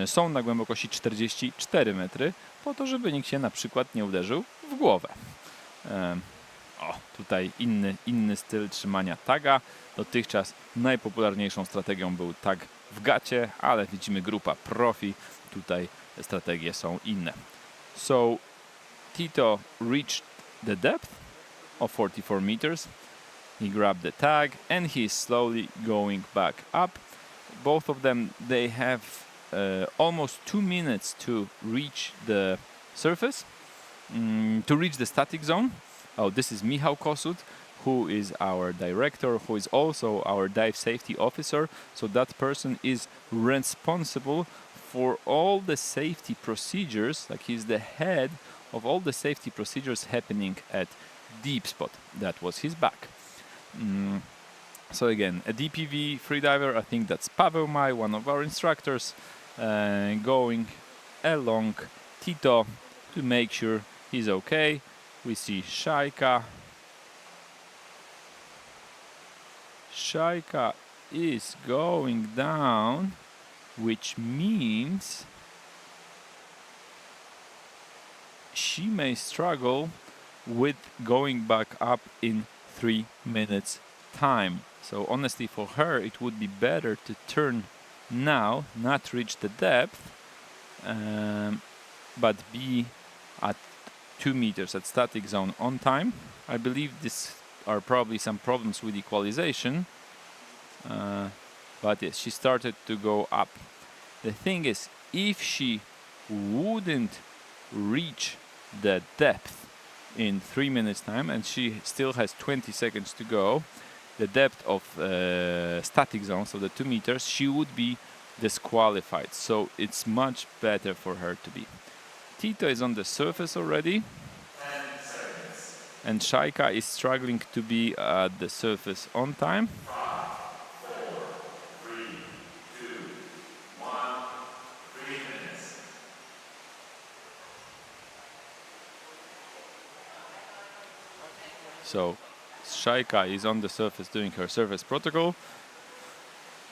[SPEAKER 1] są na głębokości 44 metry, po to, żeby nikt się na przykład nie uderzył w głowę. Tutaj inny styl trzymania taga. Dotychczas najpopularniejszą strategią był tag w gacie, ale widzimy grupa profi. Tutaj strategie są inne. So Tito reached the depth of 44 meters. He grabbed the tag and he is slowly going back up. Both of them, they have almost 2 minutes to reach the surface, to reach the static zone. Oh, this is Michał Kosut, who is our director, who is also our dive safety officer. So that person is responsible for all the safety procedures, like he's the head of all the safety procedures happening at Deepspot. That was his back. So again, a DPV freediver, I think that's Paweł Maj, one of our instructors, going along Tito to make sure he's okay. We see Shaika. Shaika is going down, which means she may struggle with going back up in 3 minutes time. So honestly, for her it would be better to turn now, not reach the depth, but be at 2 meters at static zone on time. I believe these are probably some problems with equalization, but yes, she started to go up. The thing is, if she wouldn't reach the depth in 3 minutes time, and she still has 20 seconds to go, the depth of static zone, so the 2 meters, she would be disqualified. So it's much better for her to be. Tito is on the surface already, and Shaika is struggling to be at the surface on time.
[SPEAKER 2] 5, 4, 3, 2, 1, 3 minutes.
[SPEAKER 1] So Shaika is on the surface doing her surface protocol.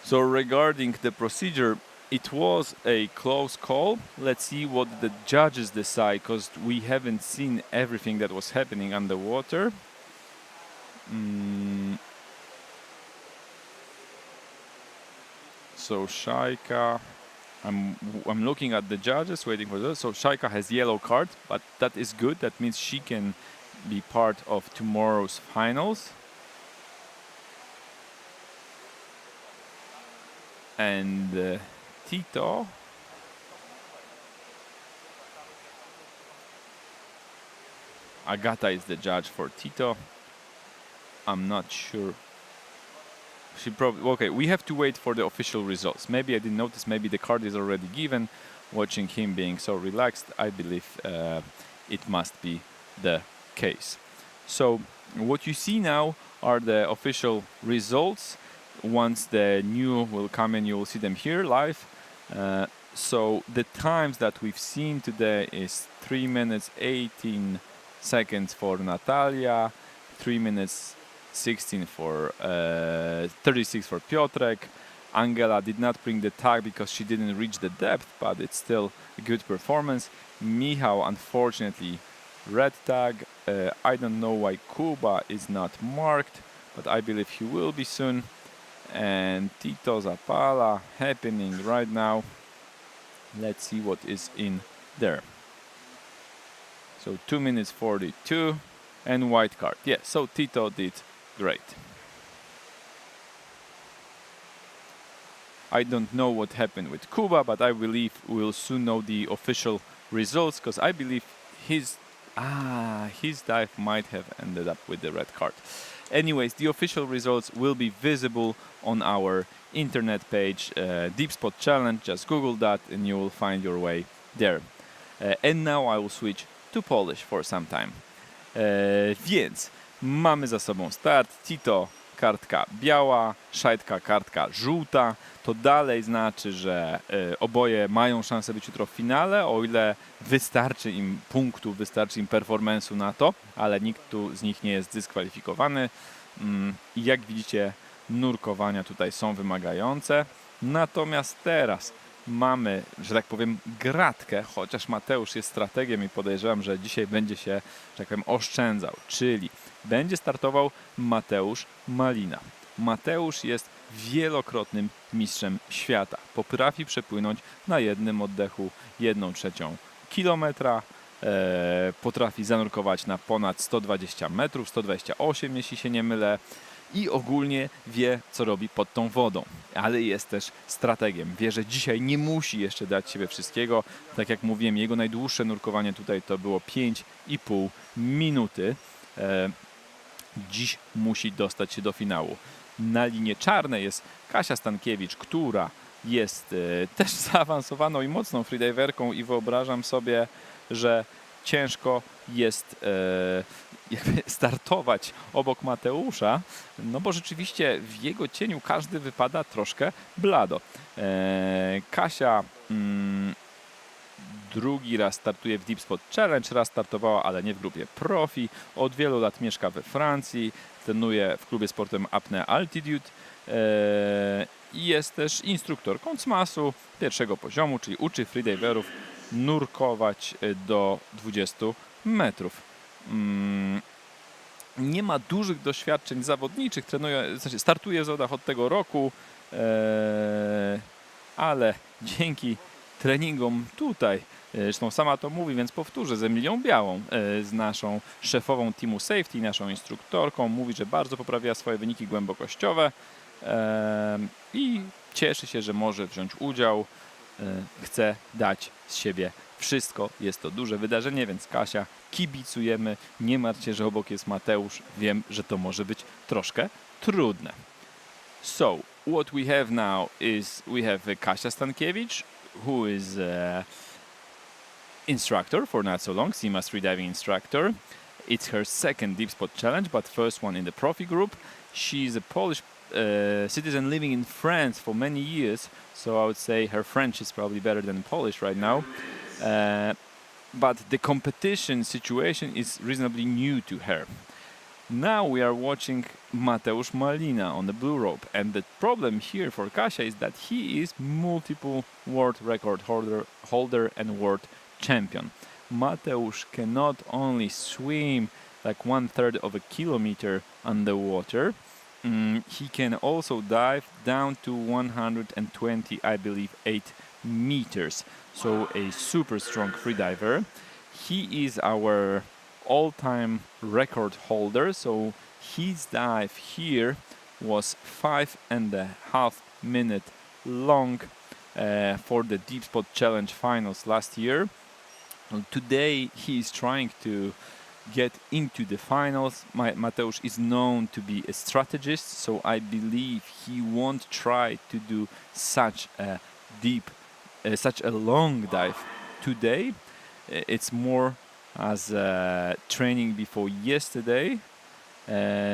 [SPEAKER 1] So regarding the procedure, it was a close call. Let's see what the judges decide, because we haven't seen everything that was happening underwater. So Shaika, I'm looking at the judges, waiting for those. So Shaika has yellow card, but that is good. That means she can be part of tomorrow's finals. And Tito, Agata is the judge for Tito. I'm not sure. She probably, okay, we have to wait for the official results. Maybe I didn't notice, maybe the card is already given. Watching him being so relaxed, I believe it must be the case. So what you see now are the official results. Once the new will come in, you will see them here live. So the times that we've seen today is 3 minutes 18 seconds for Natalia, 3 minutes 16 for 36 for Piotrek. Angela did not bring the tag because she didn't reach the depth, but it's still a good performance. Michał, unfortunately, red tag. I don't know why Kuba is not marked, but I believe he will be soon. And Tito Zapala happening right now. Let's see what is in there. So 2 minutes 42 and white card. Yeah, so Tito did great. I don't know what happened with Kuba, but I believe we'll soon know the official results, because I believe his dive might have ended up with the red card. Anyways, the official results will be visible on our internet page, Deepspot Challenge. Just Google that and you will find your way there. And now I will switch to Polish for some time. Więc mamy za sobą start. Tito kartka biała, Szajtka kartka żółta. To dalej znaczy, że oboje mają szansę być jutro w finale, o ile wystarczy im punktów, wystarczy im performance'u na to, ale nikt tu z nich nie jest dyskwalifikowany. I jak widzicie, nurkowania tutaj są wymagające. Natomiast teraz mamy, że tak powiem, gratkę, chociaż Mateusz jest strategiem i podejrzewam, że dzisiaj będzie się, że tak powiem, oszczędzał, czyli będzie startował Mateusz Malina. Mateusz jest wielokrotnym mistrzem świata. Potrafi przepłynąć na jednym oddechu 1/3 kilometra. Potrafi zanurkować na ponad 120 metrów, 128 jeśli się nie mylę. I ogólnie wie, co robi pod tą wodą, ale jest też strategiem. Wie, że dzisiaj nie musi jeszcze dać siebie wszystkiego. Tak jak mówiłem, jego najdłuższe nurkowanie tutaj to było 5,5 minuty. Dziś musi dostać się do finału. Na linie czarnej jest Kasia Stankiewicz, która jest też zaawansowaną i mocną freediverką i wyobrażam sobie, że ciężko jest jakby startować obok Mateusza, no bo rzeczywiście w jego cieniu każdy wypada troszkę blado. Kasia drugi raz startuje w Deepspot Challenge, raz startowała, ale nie w grupie Profi. Od wielu lat mieszka we Francji, trenuje w klubie sportowym Apnea Altitude i jest też instruktorką CMAS-u pierwszego poziomu, czyli uczy freediverów nurkować do 20 metrów. Nie ma dużych doświadczeń zawodniczych, startuje w zawodach od tego roku, ale dzięki treningom tutaj, zresztą sama to mówi, więc powtórzę, z Emilią Białą, z naszą szefową teamu safety, naszą instruktorką, mówi, że bardzo poprawia swoje wyniki głębokościowe i cieszy się, że może wziąć udział, chce dać z siebie wszystko. Jest to duże wydarzenie, więc Kasia, kibicujemy. Nie martw się, że obok jest Mateusz. Wiem, że to może być troszkę trudne. So, what we have now is we have Kasia Stankiewicz, who is instructor for not so long, CMAS freediving instructor. It's her second Deepspot challenge, but first one in the Profi group. She's a Polish citizen living in France for many years, so I would say her French is probably better than Polish right now. But the competition situation is reasonably new to her. Now we are watching Mateusz Malina on the blue rope, and the problem here for Kasia is that he is multiple world record holder and world champion. Mateusz cannot only swim like 1/3 of a kilometer underwater, he can also dive down to 120, I believe, 8 meters. So a super strong freediver. He is our all-time record holder. So his dive here was 5.5 minutes long for the Deepspot Challenge finals last year. Today he is trying to get into the finals. Mateusz is known to be a strategist, so I believe he won't try to do such a long dive today. It's more as training before yesterday.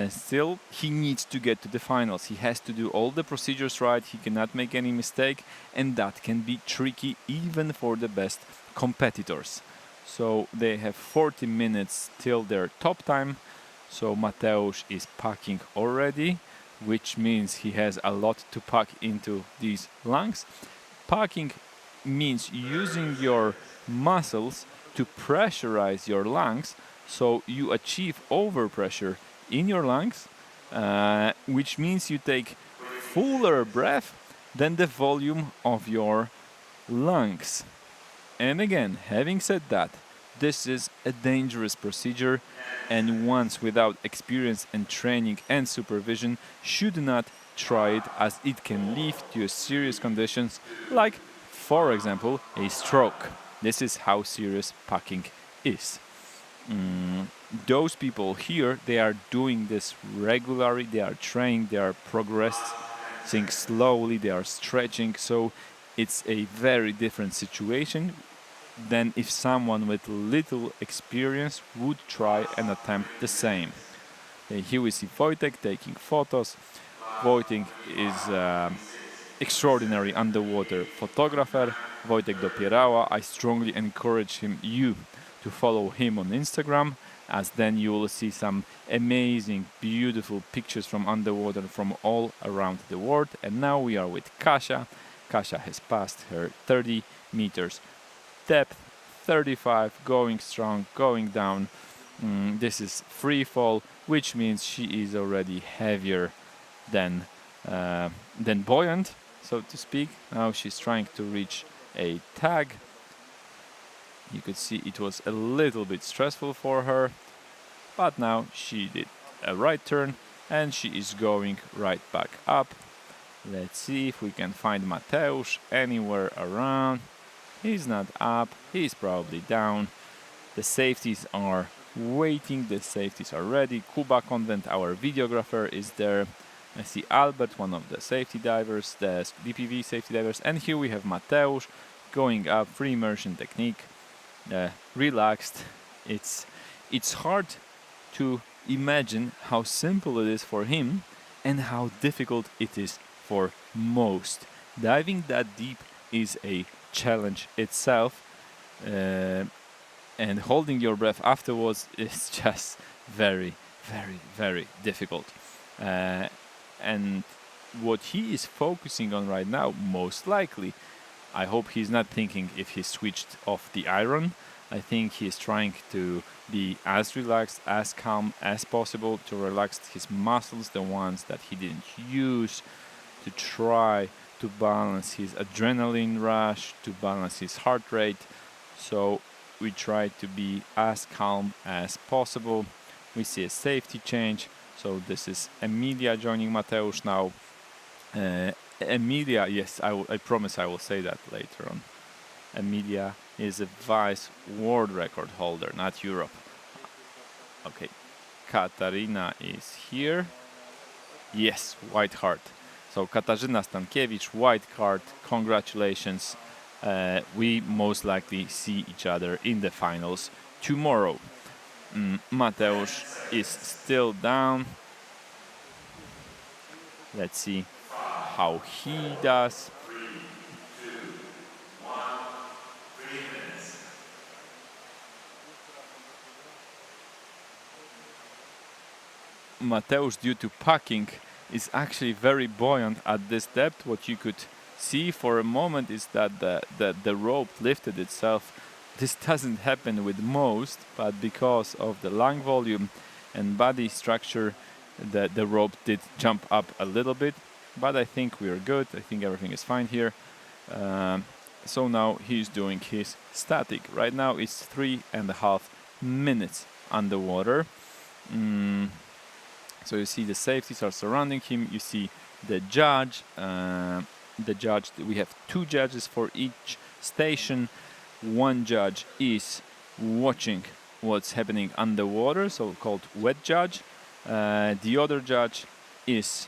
[SPEAKER 1] Still, he needs to get to the finals. He has to do all the procedures right. He cannot make any mistake, and that can be tricky even for the best competitors. So they have 40 minutes till their top time. So Mateusz is packing already, which means he has a lot to pack into these lungs. Packing means using your muscles to pressurize your lungs, so you achieve overpressure in your lungs, which means you take fuller breath than the volume of your lungs. And again, having said that, this is a dangerous procedure, and ones without experience and training and supervision should not try it, as it can lead to serious conditions like, for example, a stroke. This is how serious packing is. Those people here, they are doing this regularly, they are training, they are progressing slowly, they are stretching, so it's a very different situation. than if someone with little experience would try and attempt the same. Here we see Wojtek taking photos. Wojtek is extraordinary underwater photographer. Wojtek Dopierała. I strongly encourage you to follow him on Instagram, as then you will see some amazing, beautiful pictures from underwater from all around the world. And now we are with Kasia. Kasia has passed her 30 meters depth, 35, going strong, going down. This is free fall, which means she is already heavier than buoyant, so to speak. Now she's trying to reach a tag. You could see it was a little bit stressful for her, but now she did a right turn and she is going right back up. Let's see if we can find Mateusz anywhere around. He's not up, he's probably down. The safeties are waiting, the safeties are ready. Kuba Convent, our videographer, is there. I see Albert, one of the safety divers, the DPV safety divers, and here we have Mateusz going up, free immersion technique, relaxed. It's hard to imagine how simple it is for him and how difficult it is for most. Diving that deep is a challenge itself, and holding your breath afterwards is just very, very, very difficult. And what he is focusing on right now, most likely, I hope he's not thinking if he switched off the iron. I think he's trying to be as relaxed, as calm as possible, to relax his muscles, the ones that he didn't use, to try to balance his adrenaline rush, to balance his heart rate. So we try to be as calm as possible. We see a safety change. So this is Emilia joining Mateusz now. Emilia, yes, I promise I will say that later on. Emilia is a vice world record holder, not Europe. Okay, Katarina is here. Yes, white heart. So Katarzyna Stankiewicz, white card, congratulations. We most likely see each other in the finals tomorrow. Mateusz is still down. Let's see how he does.
[SPEAKER 2] 3, 2, 1, 3 minutes.
[SPEAKER 1] Mateusz, due to packing, is actually very buoyant at this depth. What you could see for a moment is that the rope lifted itself. This doesn't happen with most, but because of the lung volume and body structure, the rope did jump up a little bit, but I think we are good. I think everything is fine here. So now he's doing his static. Right now it's 3.5 minutes underwater. So you see the safeties are surrounding him. You see the judge. We have 2 judges for each station. One judge is watching what's happening underwater, so called wet judge. The other judge is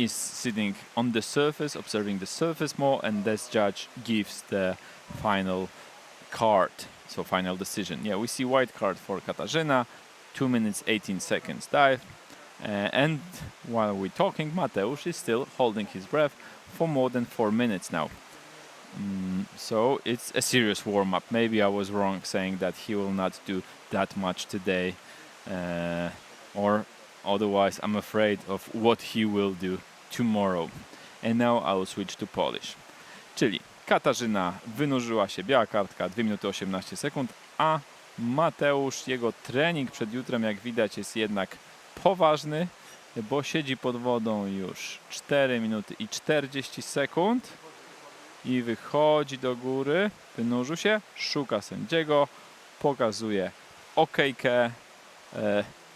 [SPEAKER 1] sitting on the surface, observing the surface more, and this judge gives the final card, so final decision. Yeah, we see white card for Katarzyna, 2 minutes 18 seconds dive, and while we're talking, Mateusz is still holding his breath for more than 4 minutes now. So it's a serious warm-up. Maybe I was wrong saying that he will not do that much today, or otherwise I'm afraid of what he will do tomorrow. And now I will switch to Polish. Czyli Katarzyna wynurzyła się, biała kartka, 2 minuty 18 sekund, a Mateusz, jego trening przed jutrem, jak widać, jest jednak poważny, bo siedzi pod wodą już 4 minuty i 40 sekund i wychodzi do góry, wynurzył się, szuka sędziego, pokazuje okejkę,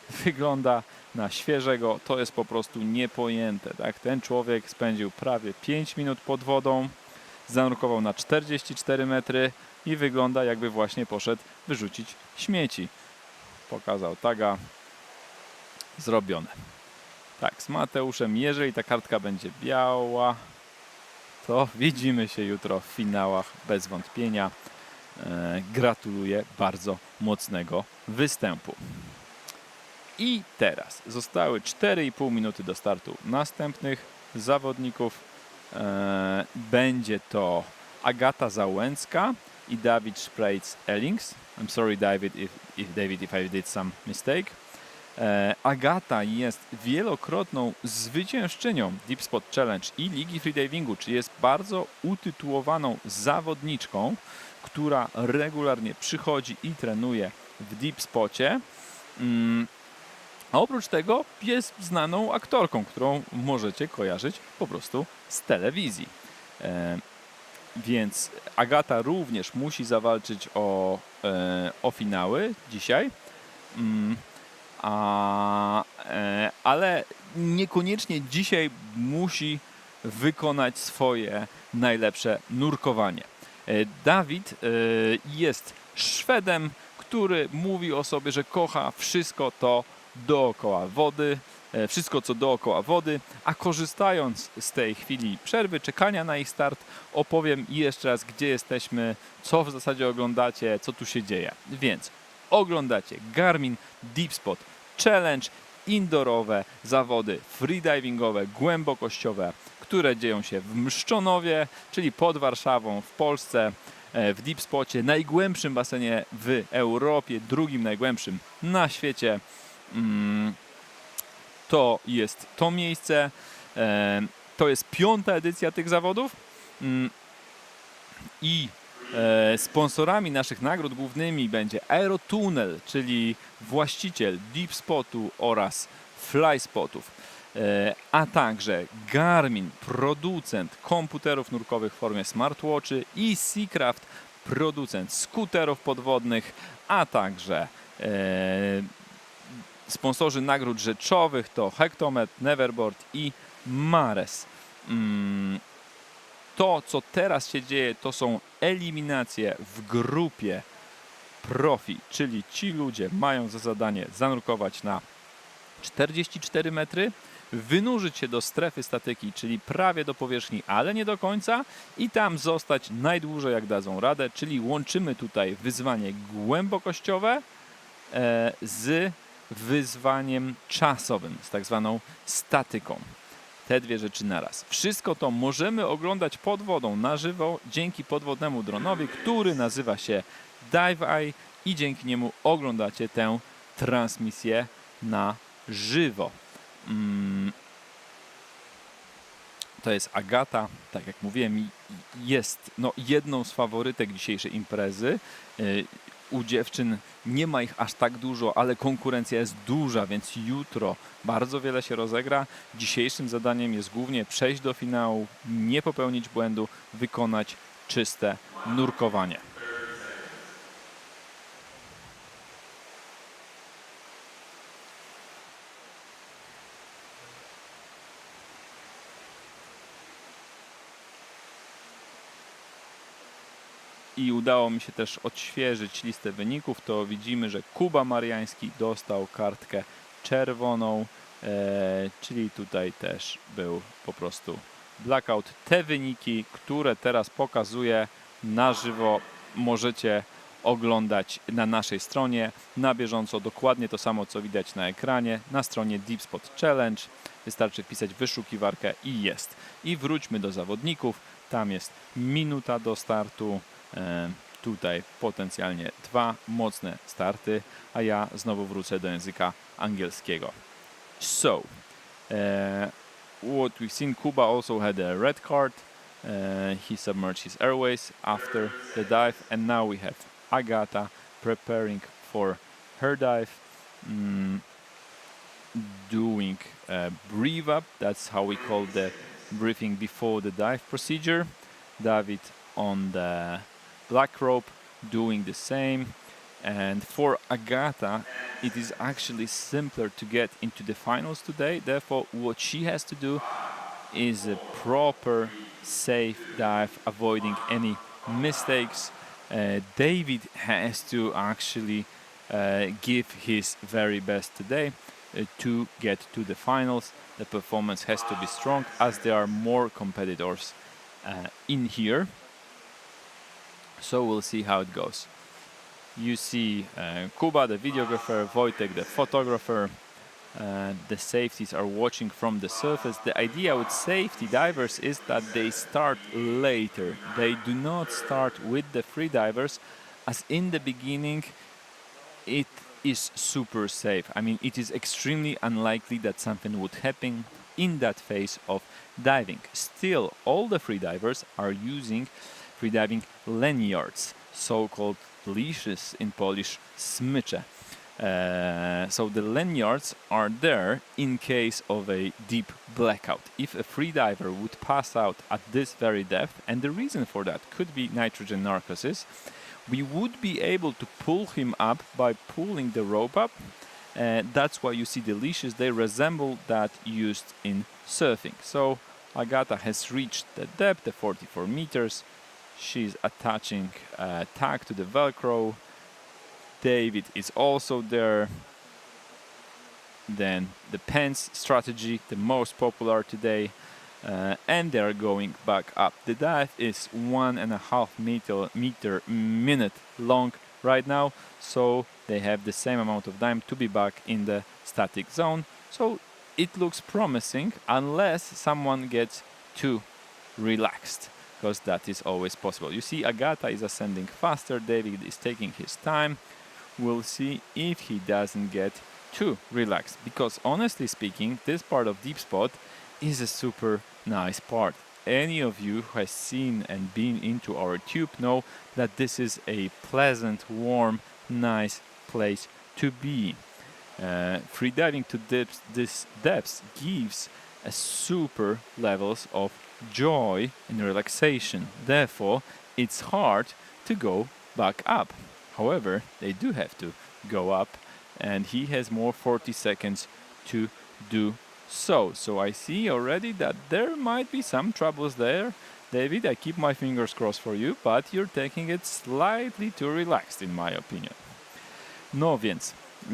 [SPEAKER 1] wygląda na świeżego. To jest po prostu niepojęte, tak? Ten człowiek spędził prawie 5 minut pod wodą, zanurkował na 44 metry i wygląda, jakby właśnie poszedł wyrzucić śmieci. Pokazał taga. Zrobione. Tak, z Mateuszem, jeżeli ta kartka będzie biała, to widzimy się jutro w finałach bez wątpienia. Gratuluję bardzo mocnego występu. I teraz zostały 4,5 minuty do startu następnych zawodników. Będzie to Agata Załęcka i Dawid Szprejc-Ellings. I'm sorry, David, if I did some mistake. Agata jest wielokrotną zwyciężczynią Deepspot Challenge i Ligi Freedivingu, czyli jest bardzo utytułowaną zawodniczką, która regularnie przychodzi i trenuje w Deepspocie. A oprócz tego jest znaną aktorką, którą możecie kojarzyć po prostu z telewizji. Więc Agata również musi zawalczyć o finały dzisiaj. Ale niekoniecznie dzisiaj musi wykonać swoje najlepsze nurkowanie. Dawid jest Szwedem, który mówi o sobie, że kocha wszystko to dookoła wody, wszystko co dookoła wody, a korzystając z tej chwili przerwy, czekania na ich start, opowiem jeszcze raz, gdzie jesteśmy, co w zasadzie oglądacie, co tu się dzieje. Więc oglądacie Garmin Deepspot Challenge, indoorowe zawody freedivingowe, głębokościowe, które dzieją się w Mszczonowie, czyli pod Warszawą w Polsce, w Deepspocie, najgłębszym basenie w Europie, drugim najgłębszym na świecie. To jest to miejsce. To jest 5. edycja tych zawodów i sponsorami naszych nagród głównymi będzie Aerotunnel, czyli właściciel Deepspotu oraz Flyspotów, a także Garmin, producent komputerów nurkowych w formie smartwatchy, i Seacraft, producent skuterów podwodnych, a także sponsorzy nagród rzeczowych to Hektomet, Neverboard i Mares. To, co teraz się dzieje, to są eliminacje w grupie Profi, czyli ci ludzie mają za zadanie zanurkować na 44 metry, wynurzyć się do strefy statyki, czyli prawie do powierzchni, ale nie do końca, i tam zostać najdłużej jak dadzą radę, czyli łączymy tutaj wyzwanie głębokościowe z wyzwaniem czasowym, z tak zwaną statyką. Te dwie rzeczy naraz. Wszystko to możemy oglądać pod wodą na żywo dzięki podwodnemu dronowi, który nazywa się Dive Eye, i dzięki niemu oglądacie tę transmisję na żywo. To jest Agata, tak jak mówiłem, jest jedną z faworytek dzisiejszej imprezy. U dziewczyn nie ma ich aż tak dużo, ale konkurencja jest duża, więc jutro bardzo wiele się rozegra. Dzisiejszym zadaniem jest głównie przejść do finału, nie popełnić błędu, wykonać czyste nurkowanie. I udało mi się też odświeżyć listę wyników, to widzimy, że Kuba Mariański dostał kartkę czerwoną, czyli tutaj też był po prostu blackout. Te wyniki, które teraz pokazuję na żywo, możecie oglądać na naszej stronie na bieżąco, dokładnie to samo, co widać na ekranie, na stronie Deepspot Challenge. Wystarczy wpisać wyszukiwarkę i jest. I wróćmy do zawodników. Tam jest minuta do startu. Tutaj potencjalnie 2 mocne starty, a ja znowu wrócę do języka angielskiego. So, what we've seen, Kuba also had a red card. He submerged his airways after the dive, and now we have Agata preparing for her dive, doing a breathe up. That's how we call the breathing before the dive procedure. David on the black rope doing the same. And for Agata, it is actually simpler to get into the finals today. Therefore, what she has to do is a proper, safe dive, avoiding any mistakes. David has to actually give his very best today to get to the finals. The performance has to be strong, as there are more competitors in here. So we'll see how it goes. You see Kuba, the videographer, Wojtek, the photographer. The safeties are watching from the surface. The idea with safety divers is that they start later. They do not start with the free divers, as in the beginning it is super safe. I mean, it is extremely unlikely that something would happen in that phase of diving. Still, all the free divers are using freediving lanyards, so-called leashes, in Polish smycze. So the lanyards are there in case of a deep blackout. If a freediver would pass out at this very depth, and the reason for that could be nitrogen narcosis, we would be able to pull him up by pulling the rope up. That's why you see the leashes, they resemble that used in surfing. So Agata has reached the depth, the 44 meters. She's attaching a tag to the Velcro. David is also there. Then the pants strategy, the most popular today, and they're going back up. The dive is 1.5 minute long right now, so they have the same amount of time to be back in the static zone. So it looks promising, unless someone gets too relaxed, because that is always possible. You see Agata is ascending faster, David is taking his time. We'll see if he doesn't get too relaxed, because honestly speaking, this part of Deepspot is a super nice part. Any of you who has seen and been into our tube know that this is a pleasant, warm, nice place to be. Freediving to this depths gives a super levels of joy and relaxation. Therefore, it's hard to go back up. However, they do have to go up, and he has more 40 seconds to do so. So I see already that there might be some troubles there. David, I keep my fingers crossed for you, but you're taking it slightly too relaxed in my opinion. No więc,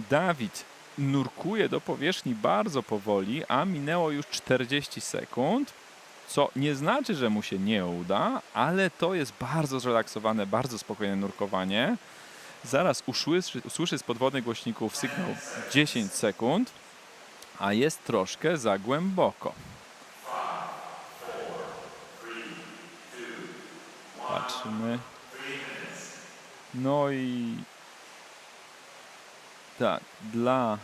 [SPEAKER 1] Dawid nurkuje do powierzchni bardzo powoli, a minęło już 40 sekund. Co nie znaczy, że mu się nie uda, ale to jest bardzo zrelaksowane, bardzo spokojne nurkowanie. Zaraz usłyszy z podwodnych głośników sygnał 10 sekund, a jest troszkę za głęboko. Patrzymy. No i tak, dla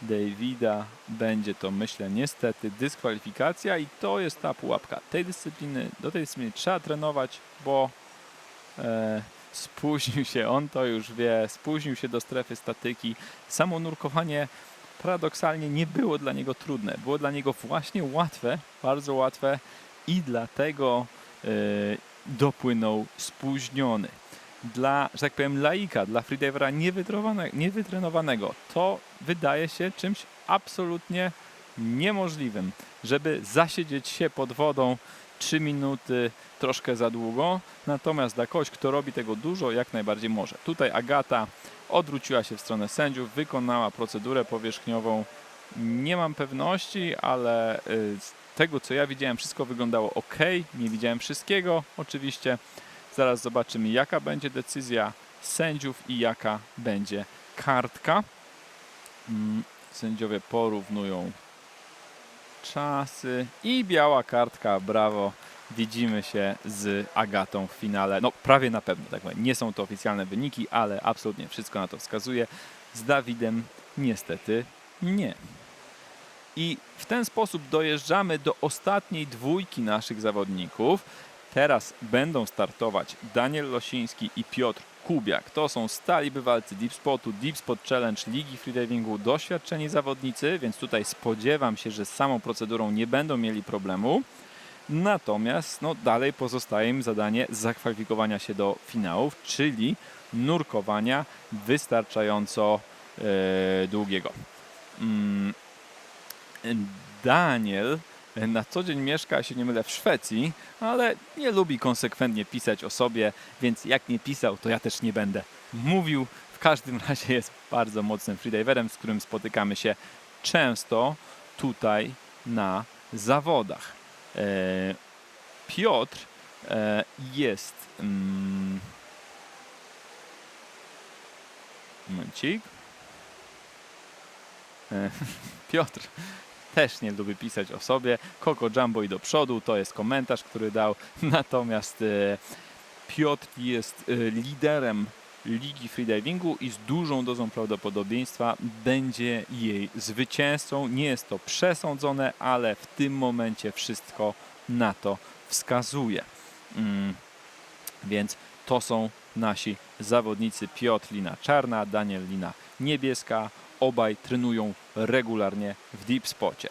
[SPEAKER 1] Davida będzie to, myślę, niestety dyskwalifikacja, i to jest ta pułapka. Do tej dyscypliny trzeba trenować, bo spóźnił się, on to już wie, spóźnił się do strefy statyki. Samo nurkowanie paradoksalnie nie było dla niego trudne, było dla niego właśnie łatwe, bardzo łatwe, i dlatego dopłynął spóźniony. Dla, że tak powiem, laika, dla freedivera niewytrenowanego, to wydaje się czymś absolutnie niemożliwym, żeby zasiedzieć się pod wodą 3 minuty troszkę za długo, natomiast dla kogoś, kto robi tego dużo, jak najbardziej może. Tutaj Agata odwróciła się w stronę sędziów, wykonała procedurę powierzchniową. Nie mam pewności, ale z tego, co ja widziałem, wszystko wyglądało ok. Nie widziałem wszystkiego oczywiście. Zaraz zobaczymy, jaka będzie decyzja sędziów i jaka będzie kartka. Sędziowie porównują czasy i biała kartka, brawo. Widzimy się z Agatą w finale. No prawie na pewno, tak powiem. Nie są to oficjalne wyniki, ale absolutnie wszystko na to wskazuje. Z Dawidem niestety nie. I w ten sposób dojeżdżamy do ostatniej dwójki naszych zawodników. Teraz będą startować Daniel Losiński i Piotr Kubiak. To są stali bywalcy Deepspotu, Deepspot Challenge, Ligi Freedivingu, doświadczeni zawodnicy, więc tutaj spodziewam się, że z samą procedurą nie będą mieli problemu. Natomiast no, dalej pozostaje im zadanie zakwalifikowania się do finałów, czyli nurkowania wystarczająco długiego. Daniel na co dzień mieszka, jeśli nie mylę, w Szwecji, ale nie lubi konsekwentnie pisać o sobie, więc jak nie pisał, to ja też nie będę mówił. W każdym razie jest bardzo mocnym freediverem, z którym spotykamy się często tutaj na zawodach. Piotr jest... momencik. Piotr też nie lubi pisać o sobie. KOGO Jumbo i do przodu, to jest komentarz, który dał. Natomiast Piotr jest liderem ligi freedivingu i z dużą dozą prawdopodobieństwa będzie jej zwycięzcą. Nie jest to przesądzone, ale w tym momencie wszystko na to wskazuje. Więc to są nasi zawodnicy: Piotr lina czarna, Daniel lina niebieska. Obaj trenują regularnie w Deepspocie.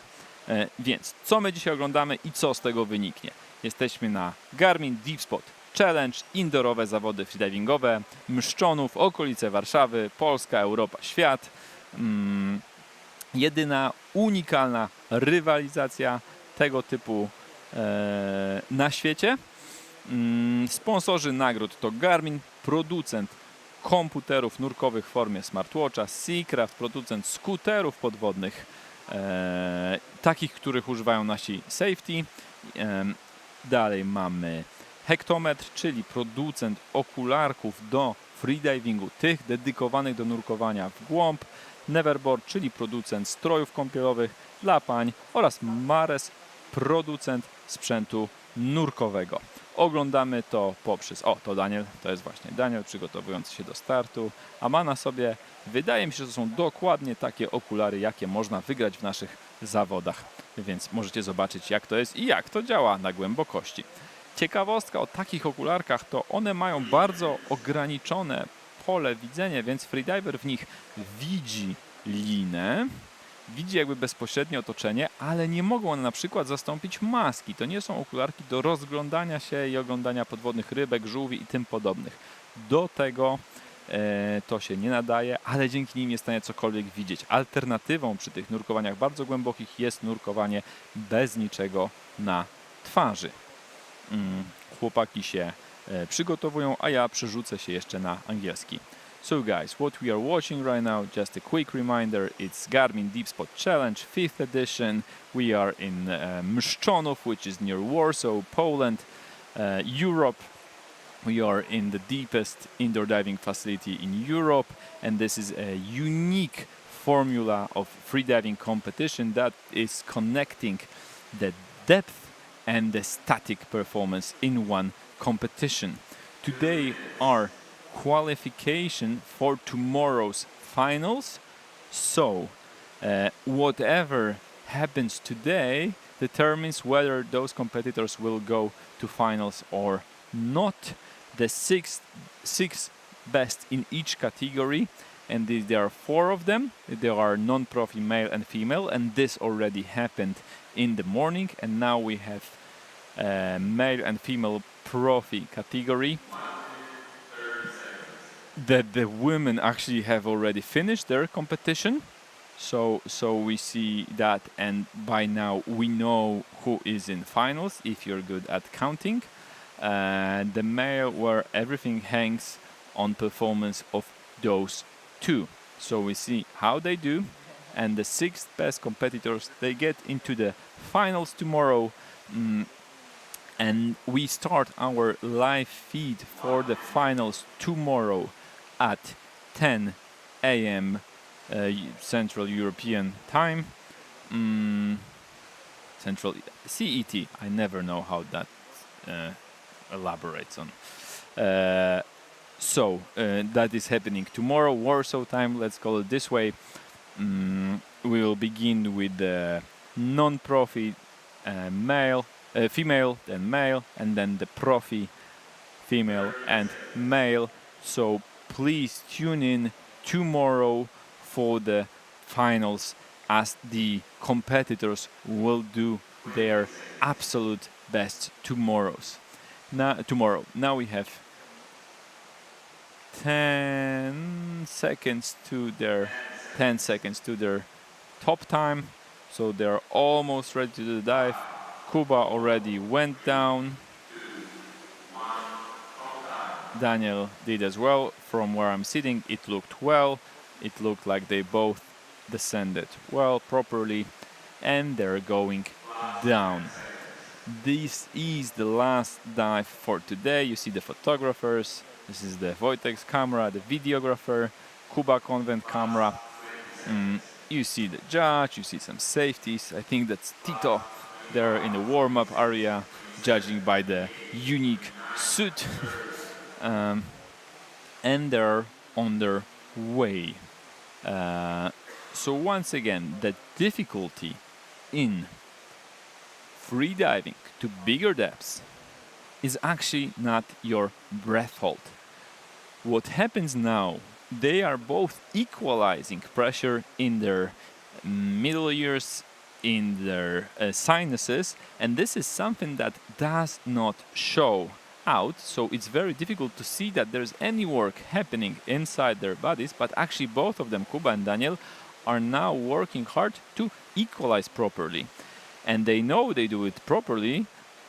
[SPEAKER 1] Więc co my dzisiaj oglądamy i co z tego wyniknie? Jesteśmy na Garmin Deepspot Challenge, indoorowe zawody freedivingowe, Mszczonów, okolice Warszawy, Polska, Europa, świat. Jedyna unikalna rywalizacja tego typu na świecie. Sponsorzy nagród to Garmin, producent komputerów nurkowych w formie smartwatcha, Seacraft, producent skuterów podwodnych, takich, których używają nasi safety. Dalej mamy Hektometr, czyli producent okularków do freedivingu, tych dedykowanych do nurkowania w głąb. Neverboard, czyli producent strojów kąpielowych dla pań, oraz Mares, producent sprzętu nurkowego. Oglądamy to poprzez... O, to Daniel, to jest właśnie Daniel przygotowujący się do startu, a ma na sobie, wydaje mi się, że to są dokładnie takie okulary, jakie można wygrać w naszych zawodach. Więc możecie zobaczyć, jak to jest i jak to działa na głębokości. Ciekawostka o takich okularkach to one mają bardzo ograniczone pole widzenia, więc freediver w nich widzi linę, widzi jakby bezpośrednie otoczenie, ale nie mogą one na przykład zastąpić maski. To nie są okularki do rozglądania się i oglądania podwodnych rybek, żółwi i tym podobnych. Do tego to się nie nadaje, ale dzięki nim jest w stanie cokolwiek widzieć. Alternatywą przy tych nurkowaniach bardzo głębokich jest nurkowanie bez niczego na twarzy. Chłopaki się przygotowują, a ja przerzucę się jeszcze na angielski. So guys, what we are watching right now, just a quick reminder, it's Garmin Deepspot Challenge 5th edition. We are in Mszczonów, which is near Warsaw, Poland, Europe. We are in the deepest indoor diving facility in Europe, and this is a unique formula of freediving competition that is connecting the depth and the static performance in one competition. Today are qualification for tomorrow's finals, so whatever happens today determines whether those competitors will go to finals or not. The six best in each category, and there are 4 of them. There are Non Profi male and female, and this already happened in the morning, and now we have male and female Profi category. The women actually have already finished their competition, so we see that, and by now we know who is in finals if you're good at counting. The male, where everything hangs on performance of those 2, so we see how they do, and the 6 best competitors, they get into the finals tomorrow. And we start our live feed for the finals tomorrow at 10 a.m. Central European Time, Central CET. I never know how that elaborates on. So that is happening tomorrow, Warsaw time, let's call it this way. We will begin with the non-profi male, female, then male, and then the profi female and male. So please tune in tomorrow for the finals, as the competitors will do their absolute best tomorrow. Now we have 10 seconds to their top time, so they're almost ready to do the dive. Kuba already went down. Daniel did as well. From where I'm sitting, it looked well. It looked like they both descended well, properly, and they're going down. This is the last dive for today. You see the photographers. This is the Wojtek's camera, the videographer, Kuba Convent camera. You see the judge, you see some safeties. I think that's Tito there in the warm-up area, judging by the unique suit. And they're on their way. So once again, the difficulty in free diving to bigger depths is actually not your breath hold. What happens now, they are both equalizing pressure in their middle ears, in their sinuses, and this is something that does not show out, so it's very difficult to see that there's any work happening inside their bodies, but actually both of them, Kuba and Daniel, are now working hard to equalize properly. And they know they do it properly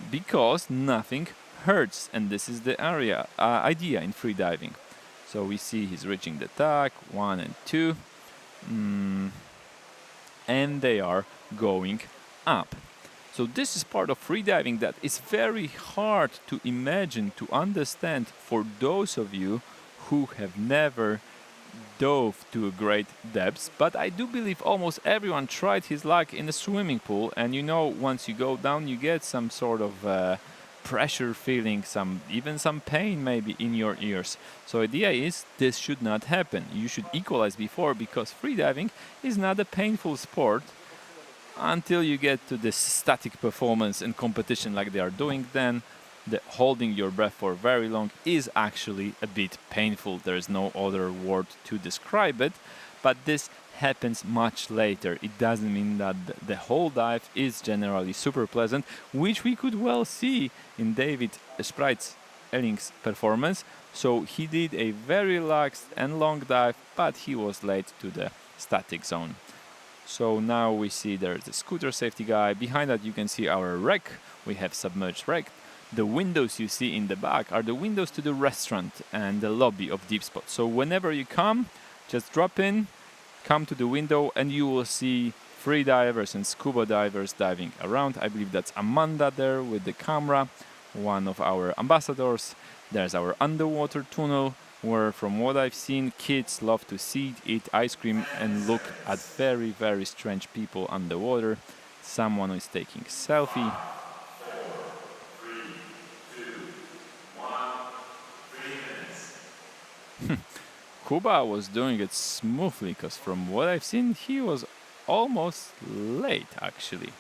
[SPEAKER 1] because nothing hurts, and this is the idea in free diving. So we see he's reaching the tag, 1 and 2, and they are going up. So this is part of free diving that is very hard to imagine, to understand for those of you who have never dove to a great depths, but I do believe almost everyone tried his luck in a swimming pool, and you know, once you go down you get some sort of pressure feeling, even some pain maybe in your ears. So idea is this should not happen. You should equalize before, because freediving is not a painful sport until you get to this static performance and competition like they are doing. Then the holding your breath for very long is actually a bit painful. There is no other word to describe it, but this happens much later. It doesn't mean that the whole dive is generally super pleasant, which we could well see in David Spreitz-Elling's performance. So he did a very relaxed and long dive, but he was late to the static zone. So now we see there's the scooter safety guy. Behind that you can see our wreck. We have submerged wreck. The windows you see in the back are the windows to the restaurant and the lobby of Deepspot. So whenever you come, just drop in, come to the window, and you will see free divers and scuba divers diving around. I believe that's Amanda there with the camera, one of our ambassadors. There's our underwater tunnel, where from what I've seen, kids love to see, eat ice cream and look at very, very strange people underwater. Someone is taking a selfie.
[SPEAKER 2] 3, 2, 1, 3 minutes.
[SPEAKER 1] Kuba was doing it smoothly, because from what I've seen, he was almost late actually.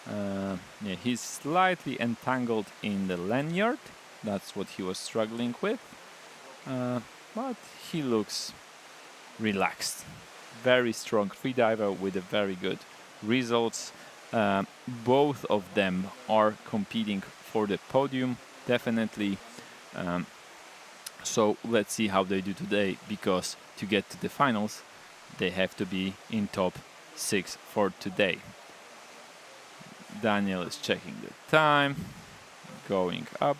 [SPEAKER 1] Yeah, he's slightly entangled in the lanyard. That's what he was struggling with. But he looks relaxed. Very strong freediver with a very good results. Both of them are competing for the podium, definitely. So let's see how they do today, because to get to the finals, they have to be in top 6 for today. Daniel is checking the time, going up.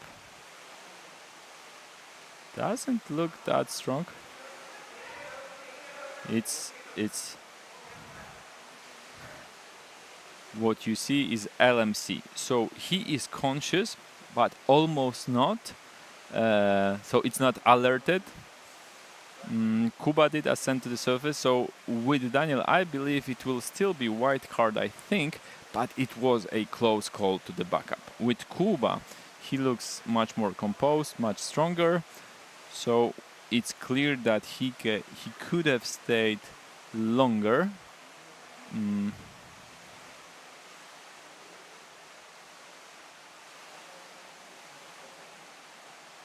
[SPEAKER 1] Doesn't look that strong. It's what you see is LMC. So he is conscious, but almost not. So it's not alerted. Kuba did ascend to the surface. So with Daniel, I believe it will still be white card, I think, but it was a close call to the backup. With Kuba, he looks much more composed, much stronger. So it's clear that he could have stayed longer.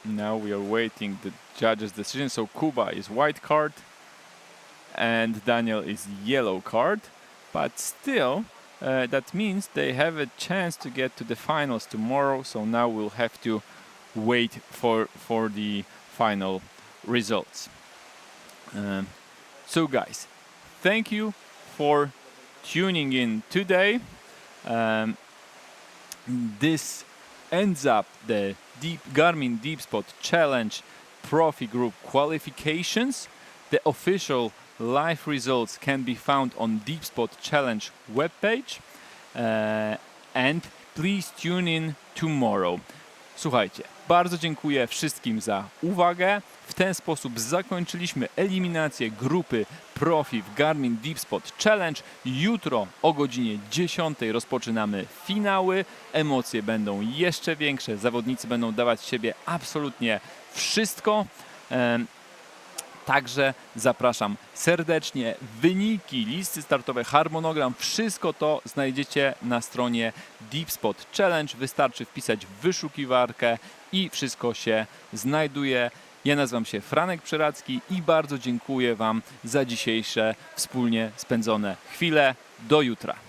[SPEAKER 1] Now we are waiting the judge's decision. So Kuba is white card and Daniel is yellow card, but still that means they have a chance to get to the finals tomorrow. So now we'll have to wait for the final results. So guys, thank you for tuning in today. This ends up the Garmin Deepspot Challenge Profi Group Qualifications. The official live results can be found on Deepspot Challenge webpage. and please tune in tomorrow. Słuchajcie, bardzo dziękuję wszystkim za uwagę. W ten sposób zakończyliśmy eliminację grupy Profi w Garmin Deepspot Challenge. Jutro o godzinie 10 rozpoczynamy finały. Emocje będą jeszcze większe. Zawodnicy będą dawać z siebie absolutnie wszystko. Także zapraszam serdecznie. Wyniki, listy startowe, harmonogram, wszystko to znajdziecie na stronie Deepspot Challenge. Wystarczy wpisać w wyszukiwarkę i wszystko się znajduje. Ja nazywam się Franek Przyradzki i bardzo dziękuję Wam za dzisiejsze wspólnie spędzone chwile. Do jutra.